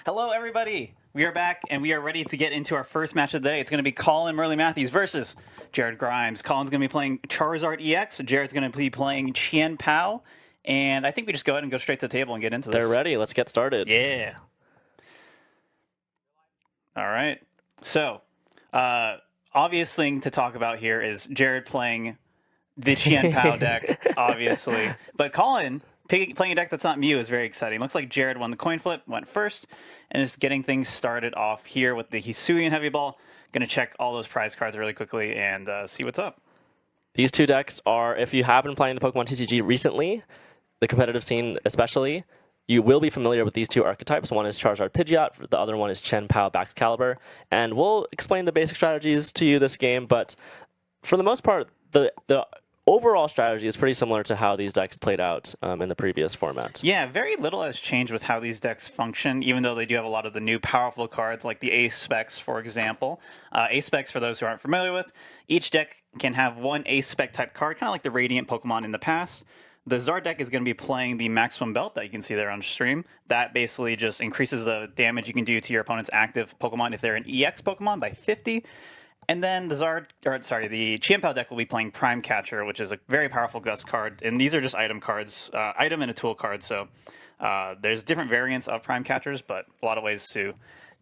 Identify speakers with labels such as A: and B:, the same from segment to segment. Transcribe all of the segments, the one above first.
A: Hello, everybody. We are back, and we are ready to get into our first match of the day. It's going to be Collin Merli-Matthews versus Jared Grimes. Collin's going to be playing Charizard EX. Jared's going to be playing Chien-Pao. And I think we just go ahead and go straight to the table and get into this.
B: They're ready. Let's get started.
A: Yeah. All right. So, obvious thing to talk about here is Jared playing the Chien-Pao deck, obviously. But Collin playing a deck that's not Mew is very exciting. Looks like Jared won the coin flip, went first, and is getting things started off here with the Hisuian Heavy Ball. Going to check all those prize cards really quickly and see what's up.
B: These two decks are, if you have been playing the Pokemon TCG recently, the competitive scene especially, you will be familiar with these two archetypes. One is Charizard Pidgeot, the other one is Chen-Pao Baxcalibur. And we'll explain the basic strategies to you this game, but for the most part, the overall strategy is pretty similar to how these decks played out in the previous format.
A: Yeah, very little has changed with how these decks function, even though they do have a lot of the new powerful cards, like the Ace Specs, for example. Ace Specs, for those who aren't familiar with, each deck can have one Ace Spec type card, kind of like the Radiant Pokemon in the past. The Zard deck is going to be playing the Maximum Belt that you can see there on stream. That basically just increases the damage you can do to your opponent's active Pokemon if they're an EX Pokemon by 50. And then the Chien-Pao deck will be playing Prime Catcher, which is a very powerful Gust card. And these are just item cards, item and a tool card. So there's different variants of Prime Catchers, but a lot of ways to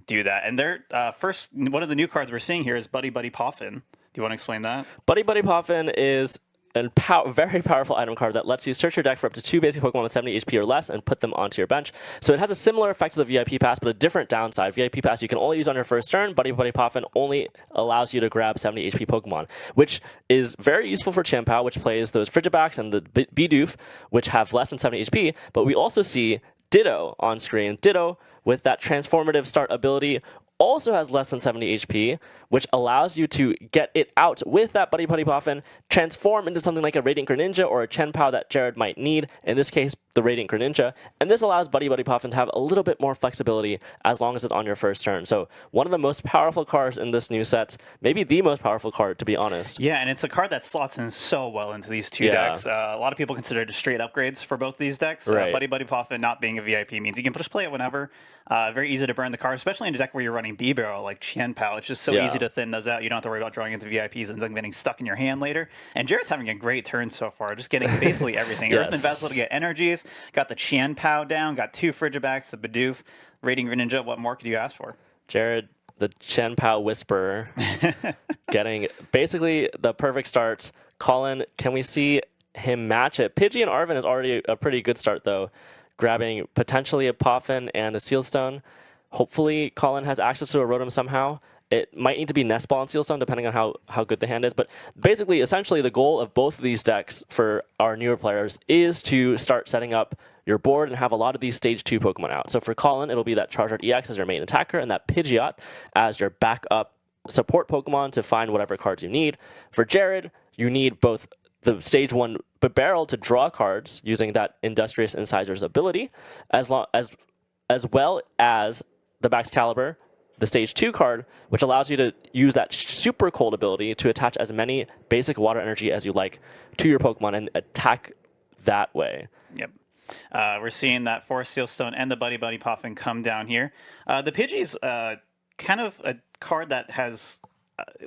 A: do that. And first, one of the new cards we're seeing here is Buddy Buddy Poffin. Do you want to explain that?
B: Buddy Buddy Poffin is a very powerful item card that lets you search your deck for up to 2 basic Pokemon with 70 HP or less and put them onto your bench. So it has a similar effect to the VIP Pass, but a different downside. VIP Pass you can only use on your first turn. Buddy Buddy Poffin only allows you to grab 70 HP Pokemon, which is very useful for Chien-Pao, which plays those Frigibacks and the Bidoof, which have less than 70 HP. But we also see Ditto on screen. Ditto, with that transformative start ability, also has less than 70 HP, which allows you to get it out with that Buddy Buddy Poffin, transform into something like a Radiant Greninja or a Chen-Pao that Jared might need, in this case, the Radiant Greninja. And this allows Buddy Buddy Poffin to have a little bit more flexibility as long as it's on your first turn. So one of the most powerful cards in this new set, maybe the most powerful card, to be honest.
A: Yeah, and it's a card that slots in so well into these two decks. A lot of people consider it straight upgrades for both these decks.
B: Right.
A: Buddy Buddy Poffin not being a VIP means you can just play it whenever. Very easy to burn the card, especially in a deck where you're running B-Barrel like Chien-Pao. It's just so easy to thin those out. You don't have to worry about drawing into VIPs and then getting stuck in your hand later. And Jared's having a great turn so far, just getting basically everything. Earth and Vessel to get energies, got the Chien-Pao down, got 2 Frigibacks, the Bidoof, Radiant Greninja. What more could you ask for?
B: Jared, the Chen-Pao Whisperer, getting basically the perfect start. Collin, can we see him match it? Pidgey and Arven is already a pretty good start, though, grabbing potentially a Poffin and a Sealstone. Hopefully, Collin has access to a Rotom somehow. It might need to be Nest Ball and Sealstone, depending on how good the hand is. But basically, essentially, the goal of both of these decks for our newer players is to start setting up your board and have a lot of these Stage 2 Pokemon out. So for Collin, it'll be that Charizard EX as your main attacker and that Pidgeot as your backup support Pokemon to find whatever cards you need. For Jared, you need both the Stage 1 barrel to draw cards using that Industrious Incisors ability, as well as the Baxcalibur, the Stage 2 card, which allows you to use that Super Cold ability to attach as many basic water energy as you like to your Pokemon and attack that way.
A: Yep. We're seeing that Forest Sealstone and the Buddy Buddy Poffin come down here. The Pidgey's kind of a card that has...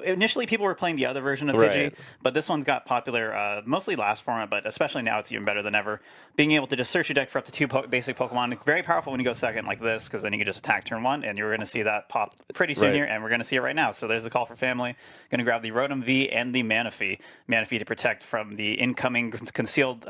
A: initially, people were playing the other version of Pidgey, but this one's got popular mostly last format, but especially now it's even better than ever. Being able to just search your deck for up to 2 basic Pokemon, very powerful when you go second like this, because then you can just attack turn 1, and you're going to see that pop pretty soon here, and we're going to see it right now. So there's the call for family. Going to grab the Rotom V and the Manaphy. Manaphy to protect from the incoming concealed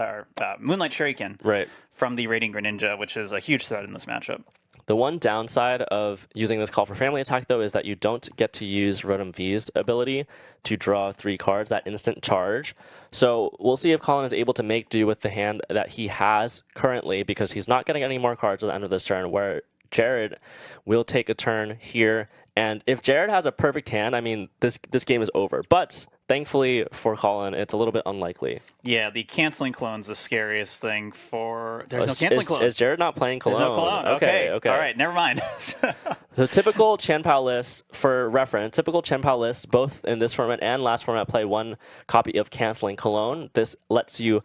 A: Moonlight Shuriken from the Radiant Greninja, which is a huge threat in this matchup.
B: The one downside of using this Call for Family attack, though, is that you don't get to use Rotom V's ability to draw 3 cards, that instant charge. So we'll see if Collin is able to make do with the hand that he has currently, because he's not getting any more cards at the end of this turn, where Jared will take a turn here. And if Jared has a perfect hand, I mean, this game is over. But thankfully for Collin, it's a little bit unlikely.
A: Yeah, the canceling clone's the scariest thing for... There's no canceling clone.
B: Is Jared not playing clone?
A: There's no clone. Okay. All right, never mind.
B: So typical Chien-Pao lists, for reference, typical Chien-Pao lists, both in this format and last format, play 1 copy of canceling clone. This lets you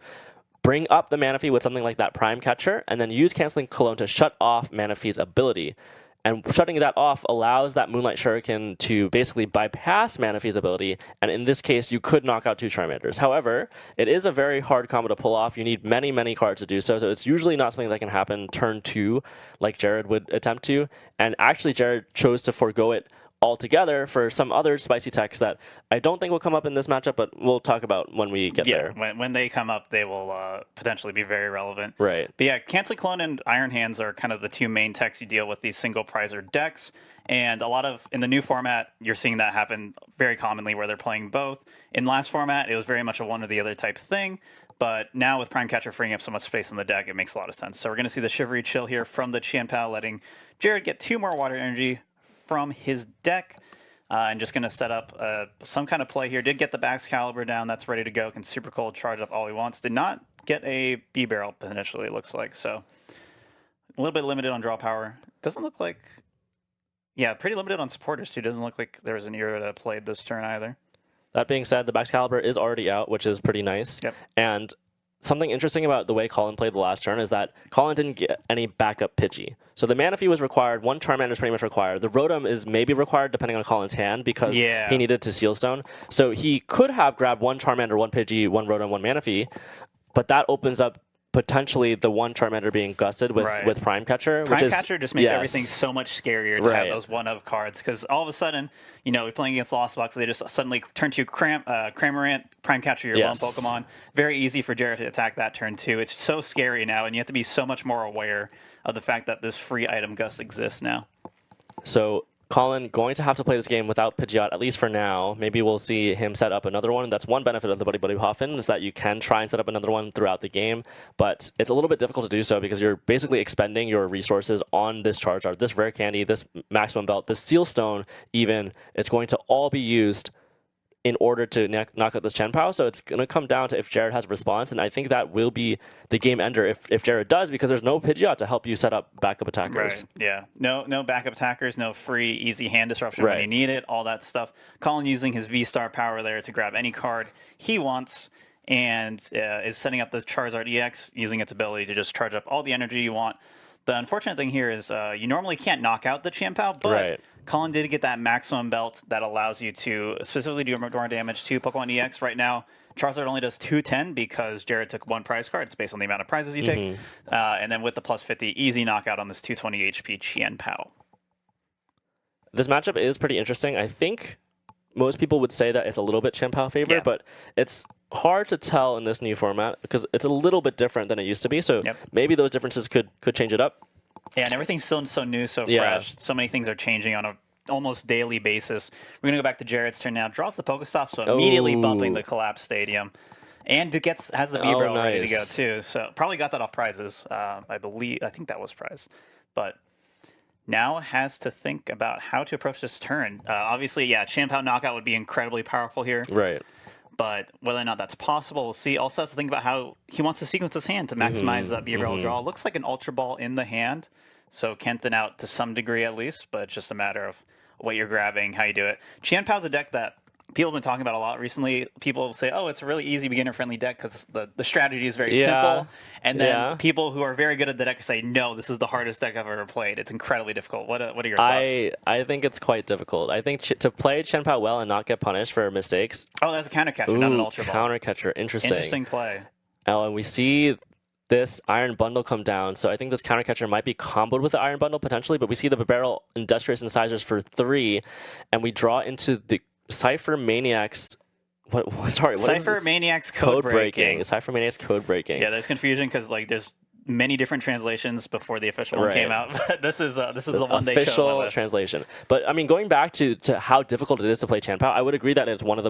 B: bring up the Manaphy with something like that Prime Catcher, and then use canceling clone to shut off Manaphy's ability. And shutting that off allows that Moonlight Shuriken to basically bypass Manaphy's ability, and in this case, you could knock out 2 Charmanders. However, it is a very hard combo to pull off. You need many, many cards to do so, so it's usually not something that can happen turn 2, like Jared would attempt to. And actually, Jared chose to forego it altogether for some other spicy techs that I don't think will come up in this matchup, but we'll talk about when we get there.
A: When they come up, they will potentially be very relevant.
B: Right.
A: But yeah, Cancel Clone and Iron Hands are kind of the 2 main techs you deal with these single prizer decks. And a lot of, in the new format, you're seeing that happen very commonly where they're playing both. In last format, it was very much a one or the other type thing. But now with Prime Catcher freeing up so much space in the deck, it makes a lot of sense. So we're going to see the Shivery Chill here from the Chien-Pao, letting Jared get 2 more water energy from his deck. And just going to set up some kind of play here. Did get the Bax Caliber down. That's ready to go. Can Super Cold charge up all he wants. Did not get a B-Barrel, potentially, it looks like. So a little bit limited on draw power. Doesn't look like... Yeah, pretty limited on supporters, too. Doesn't look like there was an era that played this turn either.
B: That being said, the Bax Caliber is already out, which is pretty nice.
A: Yep.
B: And something interesting about the way Collin played the last turn is that Collin didn't get any backup Pidgey. So the Manaphy was required. 1 Charmander is pretty much required. The Rotom is maybe required depending on Collin's hand because he needed to Seal Stone. So he could have grabbed 1 Charmander, 1 Pidgey, 1 Rotom, 1 Manaphy, but that opens up potentially the 1 Charmander being gusted with Prime Catcher.
A: Prime Catcher just makes everything so much scarier to have those one-of cards, because all of a sudden, you know, playing against Lost Box, they just suddenly turn to Cramorant, Prime Catcher your lone Pokemon. Very easy for Jared to attack that turn too. It's so scary now, and you have to be so much more aware of the fact that this free item gust exists now.
B: So Collin going to have to play this game without Pidgeot, at least for now. Maybe we'll see him set up another one. That's one benefit of the Buddy Buddy Huffin, is that you can try and set up another one throughout the game, but it's a little bit difficult to do so because you're basically expending your resources on this Charizard, this Rare Candy, this Maximum Belt, this Seal Stone even. It's going to all be used in order to knock out this Chen-Pao. So it's going to come down to if Jared has a response, and I think that will be the game ender if Jared does, because there's no Pidgeot to help you set up backup attackers.
A: Right, yeah. No backup attackers, no free, easy hand disruption when you need it, all that stuff. Collin using his V-Star power there to grab any card he wants, and is setting up this Charizard EX, using its ability to just charge up all the energy you want. The unfortunate thing here is you normally can't knock out the Chien-Pao, but Collin did get that maximum belt that allows you to specifically do more damage to Pokemon EX. Right now, Charizard only does 210 because Jared took 1 prize card. It's based on the amount of prizes you take. And then with the plus 50, easy knockout on this 220 HP Chien-Pao.
B: This matchup is pretty interesting. I think most people would say that it's a little bit Chen-Pao favorite, but it's hard to tell in this new format because it's a little bit different than it used to be. So maybe those differences could change it up.
A: Yeah, and everything's still so new, so fresh. So many things are changing on a almost daily basis. We're going to go back to Jared's turn now. Draws the Pokestop, so immediately bumping the Collapse Stadium. And has the B-Barrel ready to go, too. So probably got that off prizes, I think that was prize. But now has to think about how to approach this turn. Obviously, Chien-Pao knockout would be incredibly powerful here.
B: Right.
A: But whether or not that's possible, we'll see. Also has to think about how he wants to sequence his hand to maximize that B-Barrel draw. Looks like an Ultra Ball in the hand, so can thin out to some degree at least, but it's just a matter of what you're grabbing, how you do it. Chien-Pao's a deck that people have been talking about a lot recently. People say, oh, it's a really easy beginner-friendly deck because the strategy is very simple. And then people who are very good at the deck say, no, this is the hardest deck I've ever played. It's incredibly difficult. What are your thoughts?
B: I think it's quite difficult. I think to play Chen-Pao well and not get punished for mistakes.
A: Oh, that's a counter catcher, not an Ultra Ball.
B: Counter catcher. Interesting.
A: Interesting play.
B: Oh, and we see this Iron Bundle come down, so I think this counter catcher might be comboed with the Iron Bundle potentially, but we see the Barrel Industrious Incisors for 3, and we draw into the Cypher Maniacs.
A: Cypher Maniacs Code Breaking.
B: Cypher Maniacs Code Breaking.
A: Yeah, there's confusion because there's many different translations before the official one came out. But this is the one they chose.
B: Official translation. But I mean, going back to how difficult it is to play Chen-Pao, I would agree that it's one of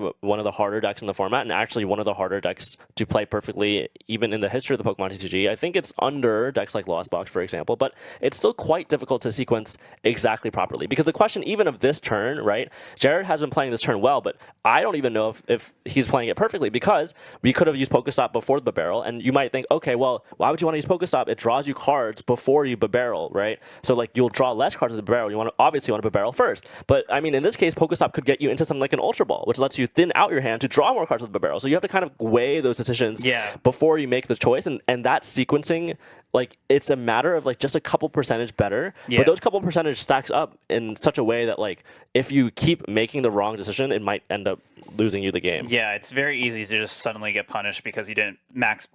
B: the harder decks in the format, and actually one of the harder decks to play perfectly, even in the history of the Pokemon TCG. I think it's under decks like Lost Box, for example, but it's still quite difficult to sequence exactly properly. Because the question, even of this turn, right? Jared has been playing this turn well, but I don't even know if he's playing it perfectly, because we could have used Pokestop before the barrel, and you might think, okay, well, why would you want to use Pokestop? It draws you cards before you barrel, right? So you'll draw less cards with the barrel. You obviously want to barrel first. But I mean, in this case, Pokestop could get you into something like an Ultra Ball, which lets you thin out your hand to draw more cards with the barrel. So you have to kind of weigh those decisions before you make the choice. And that sequencing like it's a matter of like just a couple percentage better,
A: Yeah.
B: but those couple percentage stacks up in such a way that like if you keep making the wrong decision, it might end up losing you the game.
A: Yeah, it's very easy to just suddenly get punished because you didn't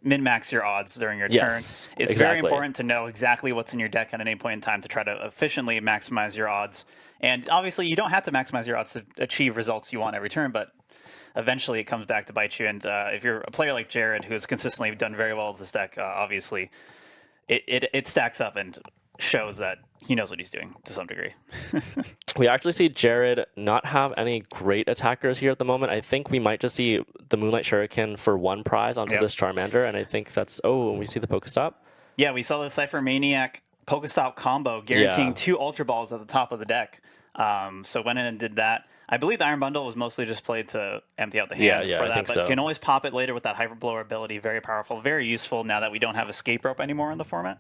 A: min-max your odds during your
B: Yes,
A: turn. It's very important to know exactly what's in your deck at any point in time to try to efficiently maximize your odds. And obviously, you don't have to maximize your odds to achieve results you want every turn, but eventually it comes back to bite you. And if you're a player like Jared, who has consistently done very well with this deck, obviously, it stacks up and shows that he knows what he's doing to some degree.
B: We actually see Jared not have any great attackers here at the moment. I think we might just see the Moonlight Shuriken for one prize onto this Charmander, and I think that's... Oh, we see the Pokestop?
A: Yeah, we saw the Cypher Maniac Pokestop combo guaranteeing 2 Ultra Balls at the top of the deck. So went in and did that. I believe the Iron Bundle was mostly just played to empty out the hand for that,
B: I think
A: but
B: so.
A: can always pop it later with that Hyper Blower ability. Very powerful, very useful now that we don't have Escape Rope anymore in the format.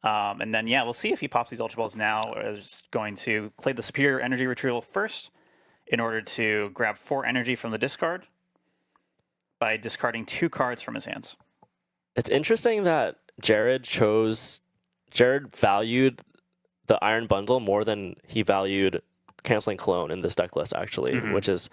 A: And then, yeah, we'll see if he pops these Ultra Balls now. Is going to play the Superior Energy Retrieval first in order to grab 4 energy from the discard by discarding 2 cards from his hands.
B: It's interesting that Jared valued the Iron Bundle more than he valued canceling Clone in this deck list, actually, which is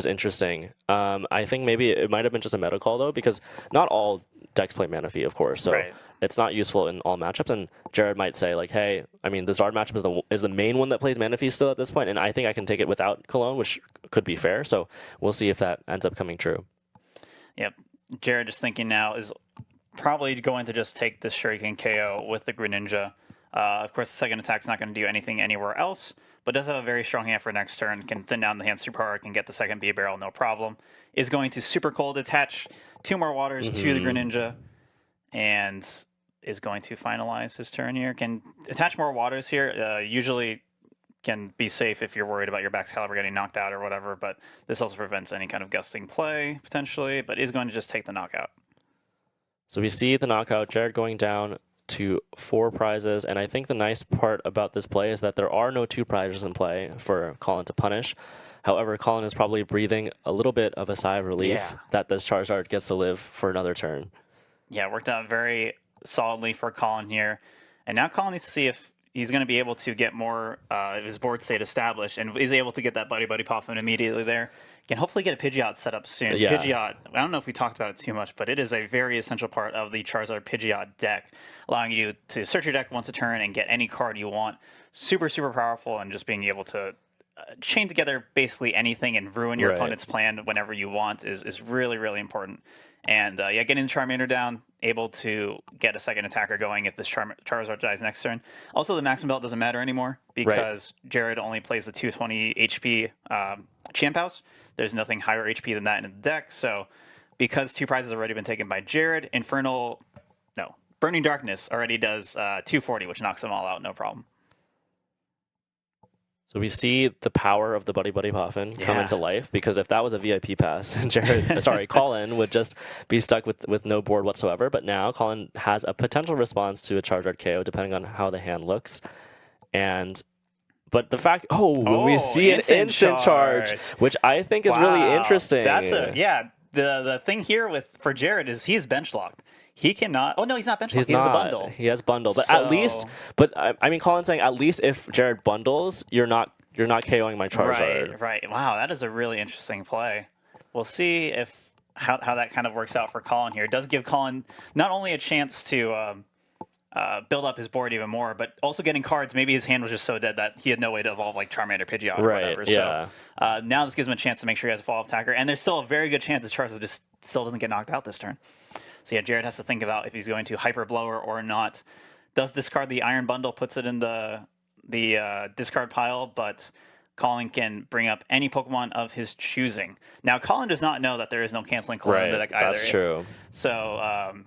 B: interesting. I think maybe it might have been just a meta call, though, because not all decks play Manaphy, of course, so it's not useful in all matchups, and Jared might say, like, hey, I mean, the Zard matchup is the main one that plays Manaphy still at this point, and I think I can take it without Cologne, which could be fair, so we'll see if that ends up coming true.
A: Yep. Jared just thinking now is probably going to just take this Shuriken KO with the Greninja. Of course, the second attack's not going to do anything anywhere else, but does have a very strong hand for next turn. Can thin down the hand super hard, can get the second B barrel, no problem. Is going to Super Cold attach 2 more waters to the Greninja, and is going to finalize his turn here. Can attach more waters here. Usually can be safe if you're worried about your Baxcalibur getting knocked out or whatever, but this also prevents any kind of gusting play, potentially, but is going to just take the knockout.
B: So we see the knockout, Jared going down to 4 prizes, and I think the nice part about this play is that there are no 2 prizes in play for Collin to punish. However, Collin is probably breathing a little bit of a sigh of relief that this Charizard gets to live for another turn. Yeah,
A: it worked out very solidly for Collin here. And now Collin needs to see if he's going to be able to get more of his board state established and is able to get that Buddy Buddy Poffin immediately there. Can hopefully get a Pidgeot set up soon.
B: Yeah.
A: Pidgeot, I don't know if we talked about it too much, but it is a very essential part of the Charizard Pidgeot deck, allowing you to search your deck once a turn and get any card you want. Super, super powerful, and just being able to chain together basically anything and ruin your opponent's plan whenever you want is really, really important. And yeah, getting the Charmander down, able to get a second attacker going if this Charizard dies next turn. Also, the Maximum Belt doesn't matter anymore because Jared only plays the 220 HP Chien-Paos. There's nothing higher HP than that in the deck. So because 2 prizes have already been taken by Jared, Burning Darkness already does 240, which knocks them all out, no problem.
B: So we see the power of the Buddy Buddy Poffin come into life, because if that was a VIP pass, Collin would just be stuck with no board whatsoever. But now Collin has a potential response to a Charizard KO depending on how the hand looks. But the fact, we see an instant charge, which I think is really interesting.
A: The thing here for Jared is he's bench locked. He cannot. Oh no, he's not bench locked. He has the bundle.
B: He has bundle, but at least. But I mean, Colin's saying at least if Jared bundles, you're not KOing my Charizard.
A: Right. Wow, that is a really interesting play. We'll see if how that kind of works out for Collin here. It does give Collin not only a chance to build up his board even more, but also getting cards. Maybe his hand was just so dead that he had no way to evolve like Charmander, Pidgeot, or whatever.
B: Yeah.
A: So now this gives him a chance to make sure he has a follow-up attacker, and there's still a very good chance that Charizard just still doesn't get knocked out this turn. So yeah, Jared has to think about if he's going to Hyper Blower or not. Does discard the Iron Bundle, puts it in the discard pile, but Collin can bring up any Pokemon of his choosing. Now, Collin does not know that there is no canceling Clone in the deck either.
B: That's true.
A: So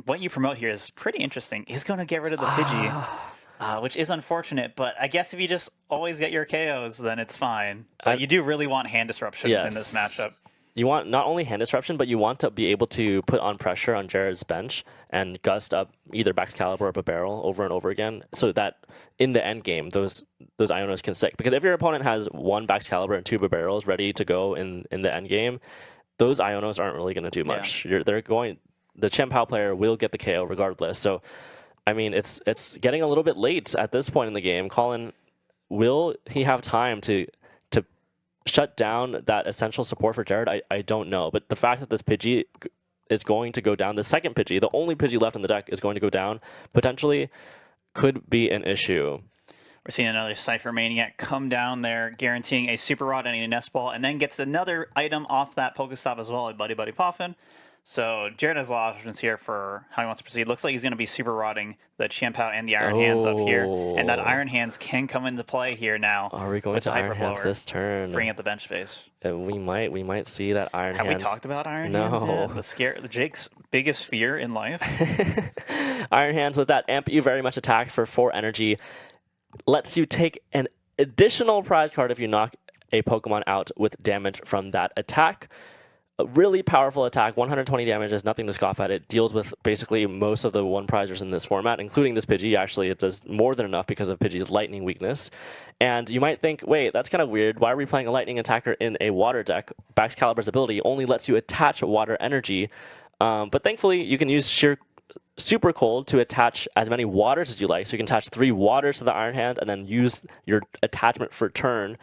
A: what you promote here is pretty interesting. He's going to get rid of the Pidgey, which is unfortunate, but I guess if you just always get your KOs, then it's fine. But you do really want hand disruption in this matchup.
B: You want not only hand disruption, but you want to be able to put on pressure on Jared's bench and gust up either Baxcalibur or a barrel over and over again, so that in the end game, those Ionos can stick. Because if your opponent has 1 Baxcalibur and 2 barrels ready to go in the end game, those Ionos aren't really going to do much. The Chen-Pao player will get the KO regardless. So I mean, it's getting a little bit late at this point in the game. Collin, will he have time to shut down that essential support for Jared? I don't know. But the fact that this Pidgey is going to go down, the second Pidgey, the only Pidgey left in the deck, is going to go down, potentially could be an issue.
A: We're seeing another Cypher Maniac come down there, guaranteeing a Super Rod and a Nest Ball, and then gets another item off that Pokestop as well, a Buddy Buddy Poffin. So Jared has a lot of options here for how he wants to proceed. Looks like he's going to be Super Rodding the Chien-Pao and the Iron Hands up here, and that Iron Hands can come into play here now.
B: Are we going to Iron Hands this turn?
A: Freeing up the bench space.
B: We might see that Iron Hands.
A: Have we talked about Iron
B: Hands?
A: No. The Jake's biggest fear in life.
B: Iron Hands with that amp you very much attack for 4 energy. Lets you take an additional prize card if you knock a Pokemon out with damage from that attack. A really powerful attack, 120 damage is nothing to scoff at. It deals with basically most of the one prizers in this format, including this Pidgey. Actually, it does more than enough because of Pidgey's lightning weakness. And you might think, wait, that's kind of weird. Why are we playing a lightning attacker in a water deck? Baxcalibur's ability only lets you attach water energy. But thankfully, you can use sheer Super Cold to attach as many waters as you like. So you can attach 3 waters to the Iron Hand and then use your attachment for turn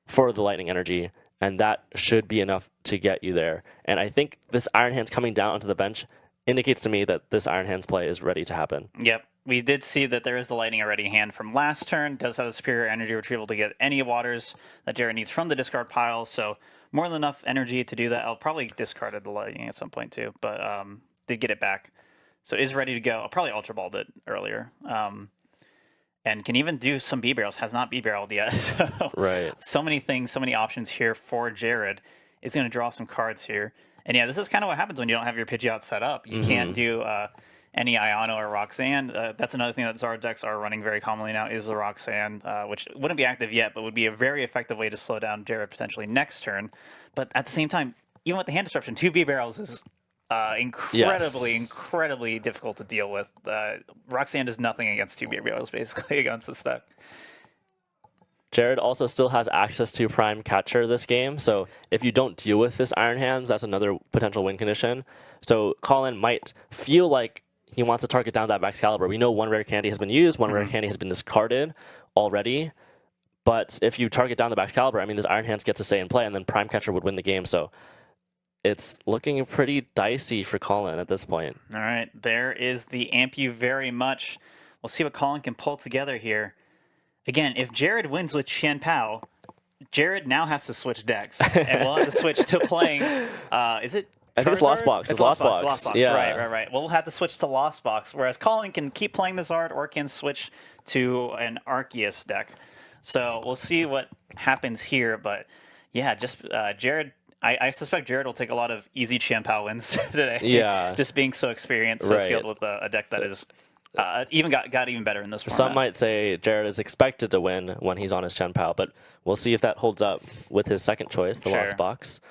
B: for the lightning energy. And that should be enough to get you there. And I think this Iron Hands coming down onto the bench indicates to me that this Iron Hands play is ready to happen.
A: Yep. We did see that there is the Lightning already hand from last turn. Does have the superior energy retrieval to get any waters that Jared needs from the discard pile. So more than enough energy to do that. I'll probably discarded the Lightning at some point too, but did get it back. So is ready to go. I'll probably Ultra Balled it earlier. And can even do some B-Barrels. Has not B-Barreled yet. So,
B: right.
A: So many things, so many options here for Jared. Is going to draw some cards here. And yeah, this is kind of what happens when you don't have your Pidgeot set up. You can't do any Iono or Roxanne. That's another thing that Zard decks are running very commonly now is the Roxanne, which wouldn't be active yet, but would be a very effective way to slow down Jared potentially next turn. But at the same time, even with the hand disruption, 2 B-Barrels is incredibly difficult to deal with. Roxanne does nothing against 2 B-Barrels, basically, against this deck.
B: Jared also still has access to Prime Catcher this game, so if you don't deal with this Iron Hands, that's another potential win condition. So Collin might feel like he wants to target down that Baxcalibur. We know 1 rare candy has been used, 1 rare candy has been discarded already, but if you target down the Baxcalibur, I mean, this Iron Hands gets to stay in play, and then Prime Catcher would win the game, so it's looking pretty dicey for Collin at this point.
A: All right, there is the amp you very much. We'll see what Collin can pull together here. Again, if Jared wins with Chien-Pao, Jared now has to switch decks, and we'll have to switch to playing. Is it?
B: I think it's Lost Box.
A: It's Lost Box.
B: Lost Box. Yeah.
A: Right. We'll have to switch to Lost Box, whereas Collin can keep playing the Zard or can switch to an Arceus deck. So we'll see what happens here. But yeah, just Jared. I suspect Jared will take a lot of easy Chien-Pao wins today.
B: Yeah.
A: Just being so experienced, so skilled with a deck that is. Even got even better in this format.
B: Some might say Jared is expected to win when he's on his Chen-Pao, but we'll see if that holds up with his second choice, the Lost Box.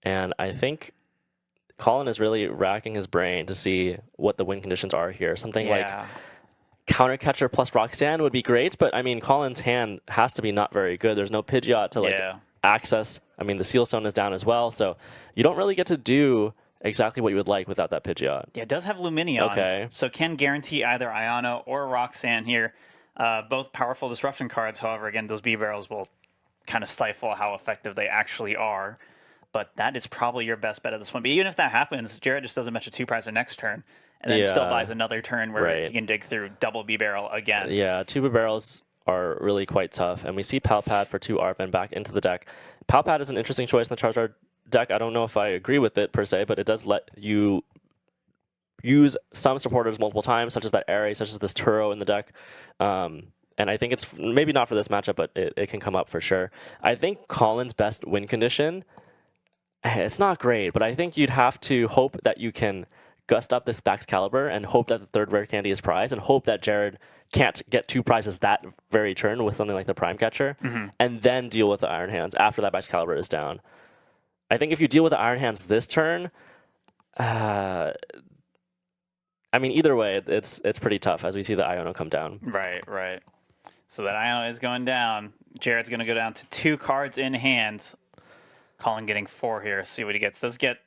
B: And I think Collin is really racking his brain to see what the win conditions are here. Something like Counter Catcher plus Roxanne would be great, but I mean, Collin's hand has to be not very good. There's no Pidgeot to access. I mean, the Seal Stone is down as well, so you don't really get to do exactly what you would like without that Pidgeot.
A: Yeah, it does have Lumineon.
B: Okay.
A: So can guarantee either Iono or Roxanne here. Both powerful disruption cards. However, again, those B-Barrels will kind of stifle how effective they actually are. But that is probably your best bet at this point. But even if that happens, Jared just doesn't match a 2-prizer next turn. And then still buys another turn where he can dig through double B-Barrel again.
B: Yeah, 2 B-Barrels are really quite tough. And we see Palpad for 2 Arven back into the deck. Palpad is an interesting choice in the Charizard deck. I don't know if I agree with it per se, but it does let you use some supporters multiple times, such as that Aerie, such as this Turo in the deck. And I think it's maybe not for this matchup, but it can come up for sure. I think Collin's best win condition, it's not great, but I think you'd have to hope that you can gust up this Baxcalibur and hope that the 3rd rare candy is prized and hope that Jared can't get 2 prizes that very turn with something like the Prime Catcher and then deal with the Iron Hands after that Baxcalibur is down. I think if you deal with the Iron Hands this turn, I mean, either way, it's pretty tough as we see the Iono come down.
A: Right. So that Iono is going down. Jared's going to go down to 2 cards in hand. Collin getting 4 here. See what he gets. Does get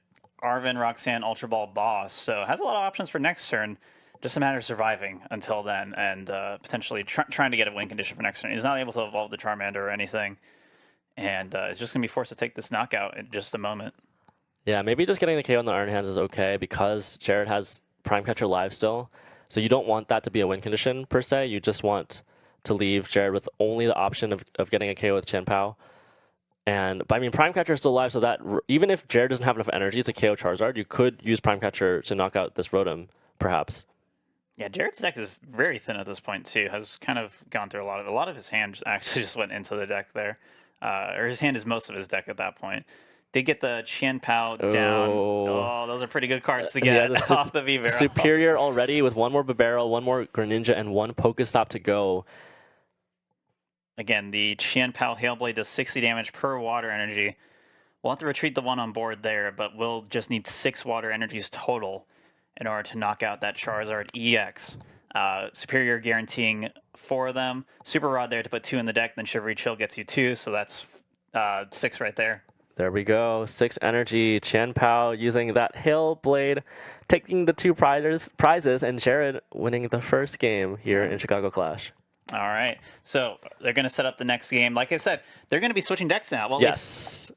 A: Arven, Roxanne, Ultra Ball, Boss. So has a lot of options for next turn. just a matter of surviving until then, and potentially trying to get a win condition for next turn. He's not able to evolve the Charmander or anything, and is just going to be forced to take this knockout in just a moment.
B: Yeah, maybe just getting the KO on the Iron Hands is okay because Jared has Prime Catcher live still. So you don't want that to be a win condition per se. You just want to leave Jared with only the option of getting a KO with Chien-Pao. But I mean, Prime Catcher is still alive, so that even if Jared doesn't have enough energy to KO Charizard, you could use Prime Catcher to knock out this Rotom, perhaps.
A: Yeah, Jared's deck is very thin at this point too. Has kind of gone through a lot of his hand actually just went into the deck there, or his hand is most of his deck at that point. Did get the Chien-Pao down. Oh, those are pretty good cards to get off the V-Barrel.
B: Superior already with one more B-Barrel, one more Greninja, and one Pokestop to go.
A: Again, the Chien-Pao Hailblade does 60 damage per water energy. We'll have to retreat the one on board there, but we'll just need 6 water energies total in order to knock out that Charizard EX. Superior guaranteeing 4 of them. Super Rod there to put 2 in the deck, then Shivery Chill gets you 2, so that's 6 right there.
B: There we go. 6 energy. Chien-Pao using that Hailblade, taking the 2 prizes, and Jared winning the first game here in Chicago Clash.
A: All right. So they're going to set up the next game. Like I said, they're going to be switching decks now. Well,
B: yes.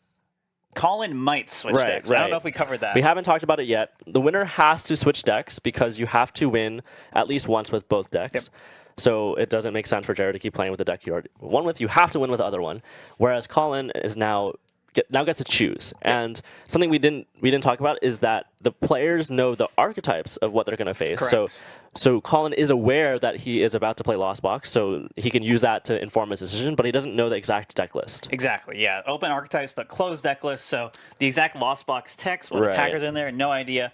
A: Collin might switch decks. I don't know if we covered that.
B: We haven't talked about it yet. The winner has to switch decks because you have to win at least once with both decks.
A: Yep.
B: So it doesn't make sense for Jared to keep playing with the deck you already won with. You have to win with the other one. Whereas Collin is now gets to choose. And something we didn't talk about is that the players know the archetypes of what they're going to face.
A: Correct.
B: So Collin is aware that he is about to play Lost Box, so he can use that to inform his decision, but he doesn't know the exact deck list.
A: Exactly, yeah. Open archetypes, but closed deck list. So the exact Lost Box text, what attackers are in there, no idea.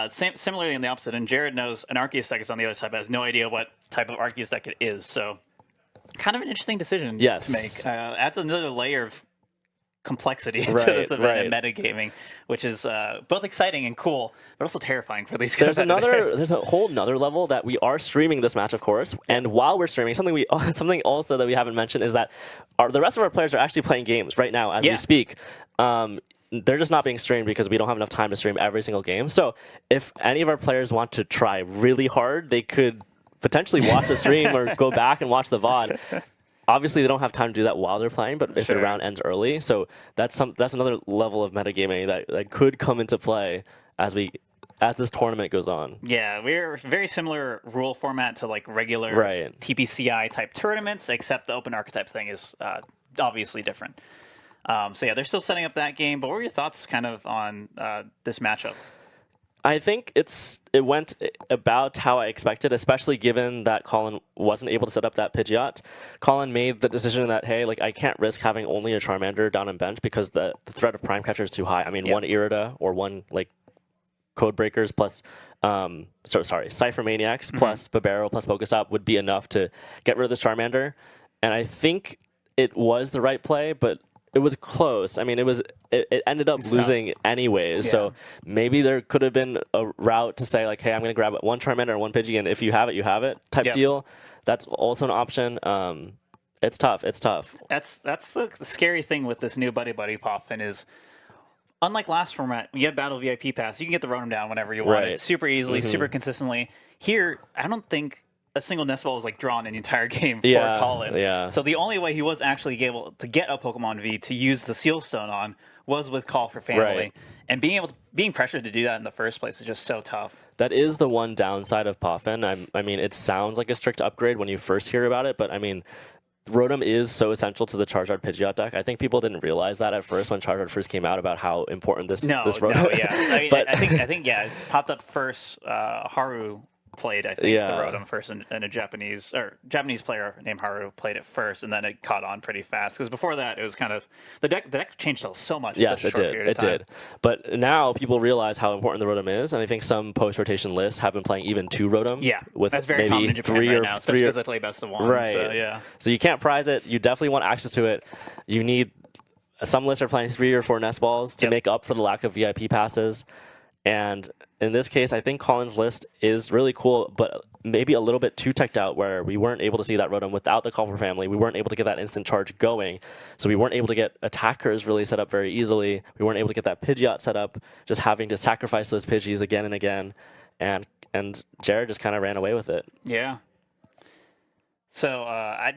A: Similarly in the opposite, and Jared knows an Arceus deck is on the other side, but has no idea what type of Arceus deck it is. So kind of an interesting decision to make. Adds another layer of complexity to this event in metagaming, which is both exciting and cool, but also terrifying for these guys.
B: There's a whole nother level that we are streaming this match, of course, and while we're streaming, something also that we haven't mentioned is that the rest of our players are actually playing games right now as we speak. They're just not being streamed because we don't have enough time to stream every single game. So if any of our players want to try really hard, they could potentially watch the stream or go back and watch the VOD. Obviously, they don't have time to do that while they're playing, but if the round ends early, so that's another level of metagaming that could come into play as this tournament goes on. Yeah,
A: we're very similar rule format to like regular TPCI type tournaments, except the open archetype thing is obviously different. So yeah, they're still setting up that game. But what were your thoughts kind of on this matchup?
B: I think it went about how I expected, especially given that Collin wasn't able to set up that Pidgeot. Collin made the decision that, hey, like I can't risk having only a Charmander down on bench because the threat of Prime Catcher is too high. I mean, one Irida or one like Code Breakers plus Cypher Maniacs plus Babero plus Pokestop would be enough to get rid of this Charmander. And I think it was the right play, but it was close. I mean, it ended up losing anyways. Yeah. So maybe there could have been a route to say like, hey, I'm going to grab one Charmander or one Pidgey, and if you have it, you have it type deal. That's also an option. It's tough.
A: That's the scary thing with this new Buddy Poffin is, unlike last format, you have Battle VIP Pass. You can get the Rotom down whenever you want it, super easily, super consistently. Here, I don't think a single nest ball was like drawn in the entire game for Collin.
B: Yeah.
A: So the only way he was actually able to get a Pokemon V to use the Seal Stone on was with Call for Family. And being pressured to do that in the first place is just so tough.
B: That is the one downside of Poffin. I mean, it sounds like a strict upgrade when you first hear about it, but I mean, Rotom is so essential to the Charizard Pidgeot deck. I think people didn't realize that at first when Charizard first came out about how important this Rotom is.
A: I think it popped up first. Haru played, I think, the Rotom first, and a Japanese player named Haru played it first, and then it caught on pretty fast. Because before that, it was kind of the deck changed so much.
B: Yes, it did. But now people realize how important the Rotom is, and I think some post-rotation lists have been playing even 2 Rotom.
A: Yeah,
B: with
A: that's very common in Japan right now, especially because they play best of 1.
B: Right.
A: So, yeah.
B: So you can't prize it. You definitely want access to it. You need some lists are playing 3 or 4 nest balls to make up for the lack of VIP passes. And in this case, I think Collin's list is really cool, but maybe a little bit too teched out where we weren't able to see that Rotom without the Call for Family. We weren't able to get that instant charge going. So we weren't able to get attackers really set up very easily. We weren't able to get that Pidgeot set up, just having to sacrifice those Pidgeys again and again. and Jared just kind of ran away with it.
A: Yeah. So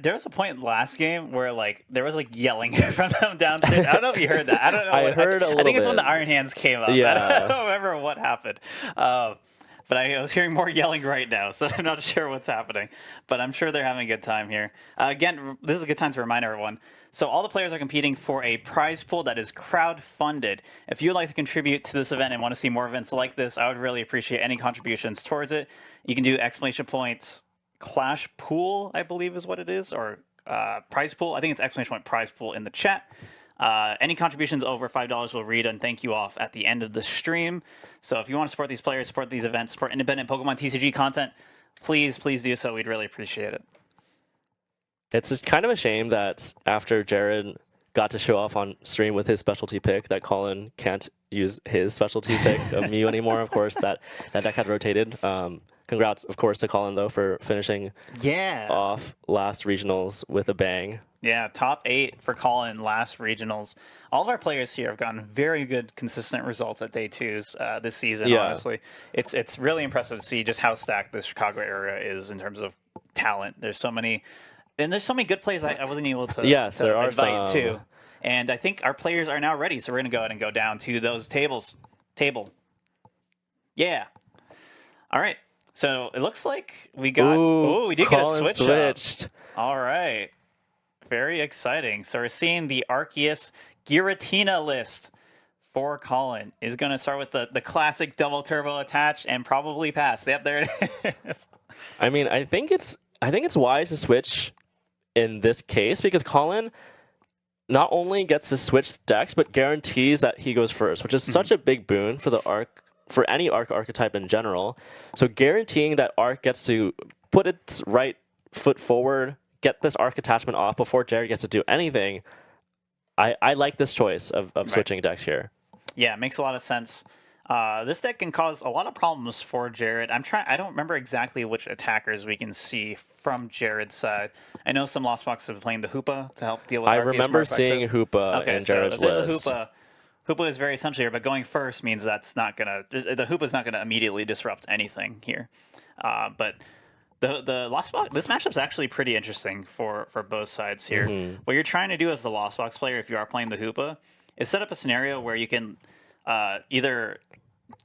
A: there was a point in the last game where like there was like yelling from them downstairs. I don't know if you heard that. I don't know.
B: I heard a little
A: I think it's when
B: bit.
A: the Iron Hands came up.
B: Yeah.
A: I don't remember what happened. But I was hearing more yelling right now, so I'm not sure what's happening. But I'm sure they're having a good time here. Again, this is a good time to remind everyone. So all the players are competing for a prize pool that is crowd-funded. If you'd like to contribute to this event and want to see more events like this, I would really appreciate any contributions towards it. You can do exclamation points Clash Pool, I believe is what it is, or prize pool. I think it's exclamation point prize pool in the chat. Any contributions over $5 will read and thank you off at the end of the stream. So if you want to support these players, support these events, support independent Pokemon TCG content, please do so. We'd really appreciate it.
B: It's just kind of a shame that after Jared got to show off on stream with his specialty pick, that Collin can't use his specialty pick of Mew anymore. Of course, that deck had rotated. Congrats, of course, to Collin, though, for finishing off last regionals with a bang.
A: Yeah, top 8 for Collin last regionals. All of our players here have gotten very good, consistent results at day 2s this season, honestly. It's really impressive to see just how stacked this Chicago area is in terms of talent. There's so many good plays I wasn't able to,
B: there are
A: invite
B: some.
A: to. And I think our players are now ready, so we're going to go ahead and go down to those tables. Yeah. All right. So it looks like we got... we did
B: Collin
A: get a
B: switched.
A: All right. Very exciting. So we're seeing the Arceus Giratina list for Collin. Is going to start with the classic double turbo attached and probably pass. Yep, there it is.
B: I mean, I think it's wise to switch in this case because Collin not only gets to switch decks, but guarantees that he goes first, which is such a big boon for the for any archetype in general. So guaranteeing that Arc gets to put its right foot forward, get this Arc attachment off before Jared gets to do anything, I like this choice of switching decks here.
A: Yeah, it makes a lot of sense. This deck can cause a lot of problems for Jared. I don't remember exactly which attackers we can see from Jared's side. I know some Lost Box have been playing the Hoopa to help deal with
B: I
A: Arceus
B: remember seeing Hoopa in Jared's list.
A: Hoopa is very essential here, but going first means the Hoopa's not gonna immediately disrupt anything here. But the Lost Box, this matchup's actually pretty interesting for both sides here. What you're trying to do as the Lost Box player, if you are playing the Hoopa, is set up a scenario where you can either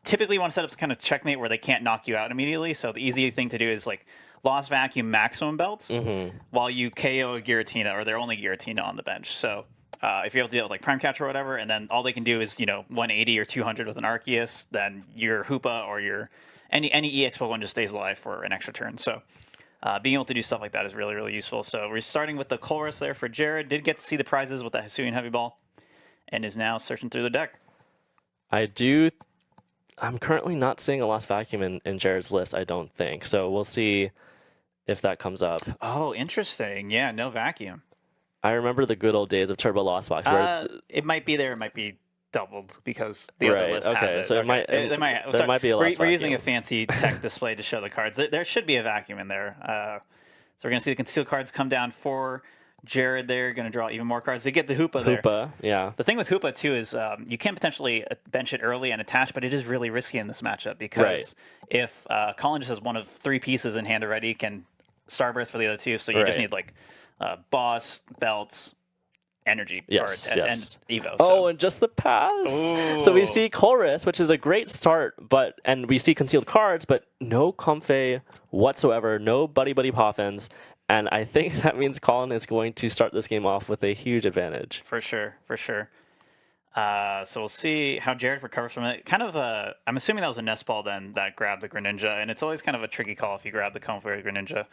A: typically want to set up kind of checkmate where they can't knock you out immediately. So the easy thing to do is like Lost Vacuum maximum belts while you KO a Giratina or their only Giratina on the bench. So if you're able to deal with like Prime Catcher or whatever, and then all they can do is 180 or 200 with an Arceus, then your Hoopa or your any EX Pokemon just stays alive for an extra turn. So being able to do stuff like that is really, really useful. So we're starting with the Colress there for Jared. Did get to see the prizes with the Hisuian Heavy Ball and is now searching through the deck.
B: I'm currently not seeing a Lost Vacuum in Jared's list, I don't think. So we'll see if that comes up.
A: Oh, interesting. Yeah, no Vacuum.
B: I remember the good old days of Turbo Lost Box. Where
A: it might be there. It might be doubled because the other list has it.
B: So
A: Okay.
B: there might be a Lost
A: We're
B: Vacuum.
A: using a fancy tech display to show the cards. There should be a Vacuum in there. So we're going to see the concealed cards come down for Jared there. Going to draw even more cards. They get the Hoopa there.
B: Hoopa, yeah.
A: The thing with Hoopa, too, is you can potentially bench it early and attach, but it is really risky in this matchup because if Collin just has one of 3 pieces in hand already, he can Starburst for the other 2, so you just need like Boss, Belts, Energy cards and Evo.
B: So. And just the pass.
A: Ooh.
B: So we see Colress, which is a great start, and we see concealed cards, but no Comfey whatsoever, no Buddy Poffins, and I think that means Collin is going to start this game off with a huge advantage.
A: For sure. So we'll see how Jared recovers from it. Kind of I'm assuming that was a Nest Ball then that grabbed the Greninja, and it's always kind of a tricky call if you grab the Comfey or the Greninja.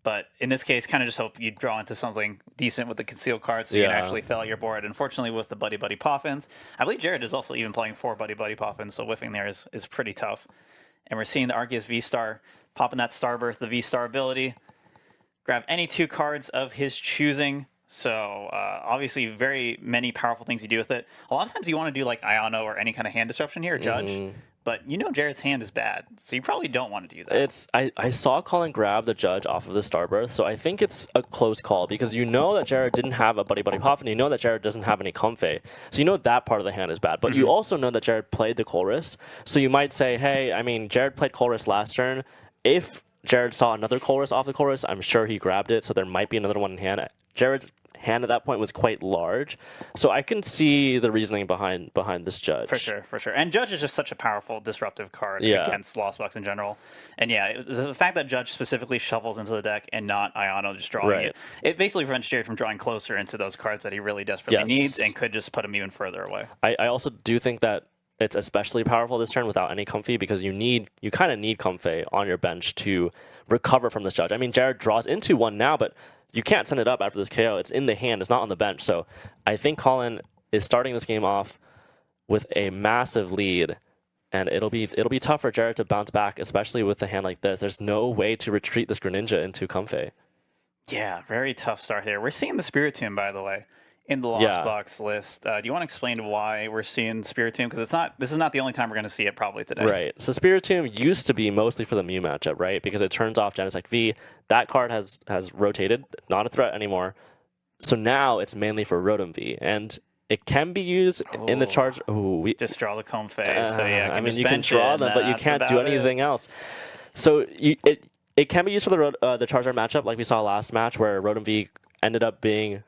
A: But in this case, kind of just hope you draw into something decent with the concealed cards so you can actually fill out your board. Unfortunately, with the Buddy Poffins, I believe Jared is also even playing 4 Buddy Poffins, so whiffing there is pretty tough. And we're seeing the Arceus V-Star popping that Starburst, the V-Star ability. Grab any 2 cards of his choosing. So obviously very many powerful things you do with it. A lot of times you want to do like Iono or any kind of hand disruption here, Judge. but you know Jared's hand is bad, so you probably don't want to do that.
B: I saw Collin grab the judge off of the Starbirth, so I think it's a close call because you know that Jared didn't have a Buddy Buddy Puff, and you know that Jared doesn't have any Comfey. So you know that part of the hand is bad. But you also know that Jared played the Colress, so you might say, hey, I mean, Jared played Colress last turn. If Jared saw another Colress off the Colress, I'm sure he grabbed it, so there might be another one in hand. Jared's hand at that point was quite large, so I can see the reasoning behind this judge.
A: For sure. And Judge is just such a powerful disruptive card against Lost Box in general. And yeah, the fact that Judge specifically shovels into the deck and not Ayano just drawing it basically prevents Jared from drawing closer into those cards that he really desperately needs and could just put him even further away.
B: I also do think that it's especially powerful this turn without any Comfey because you kind of need Comfey on your bench to recover from this Judge. I mean, Jared draws into one now, but you can't send it up after this KO. It's in the hand. It's not on the bench. So I think Collin is starting this game off with a massive lead, and it'll be tough for Jared to bounce back, especially with a hand like this. There's no way to retreat this Greninja into Comfey.
A: Yeah, very tough start here. We're seeing the Spiritomb, by the way, in the Lost Box list. Do you want to explain why we're seeing Spiritomb? Because this is not the only time we're going to see it probably today.
B: Right. So Spiritomb used to be mostly for the Mew matchup, right? Because it turns off Genesect V. That card has rotated, not a threat anymore. So now it's mainly for Rotom V, and it can be used in the charge. We
A: just draw the Comfey. So yeah,
B: I mean you can draw them, but you can't do anything else. So it can be used for the Charizard matchup, like we saw last match, where Rotom V ended up being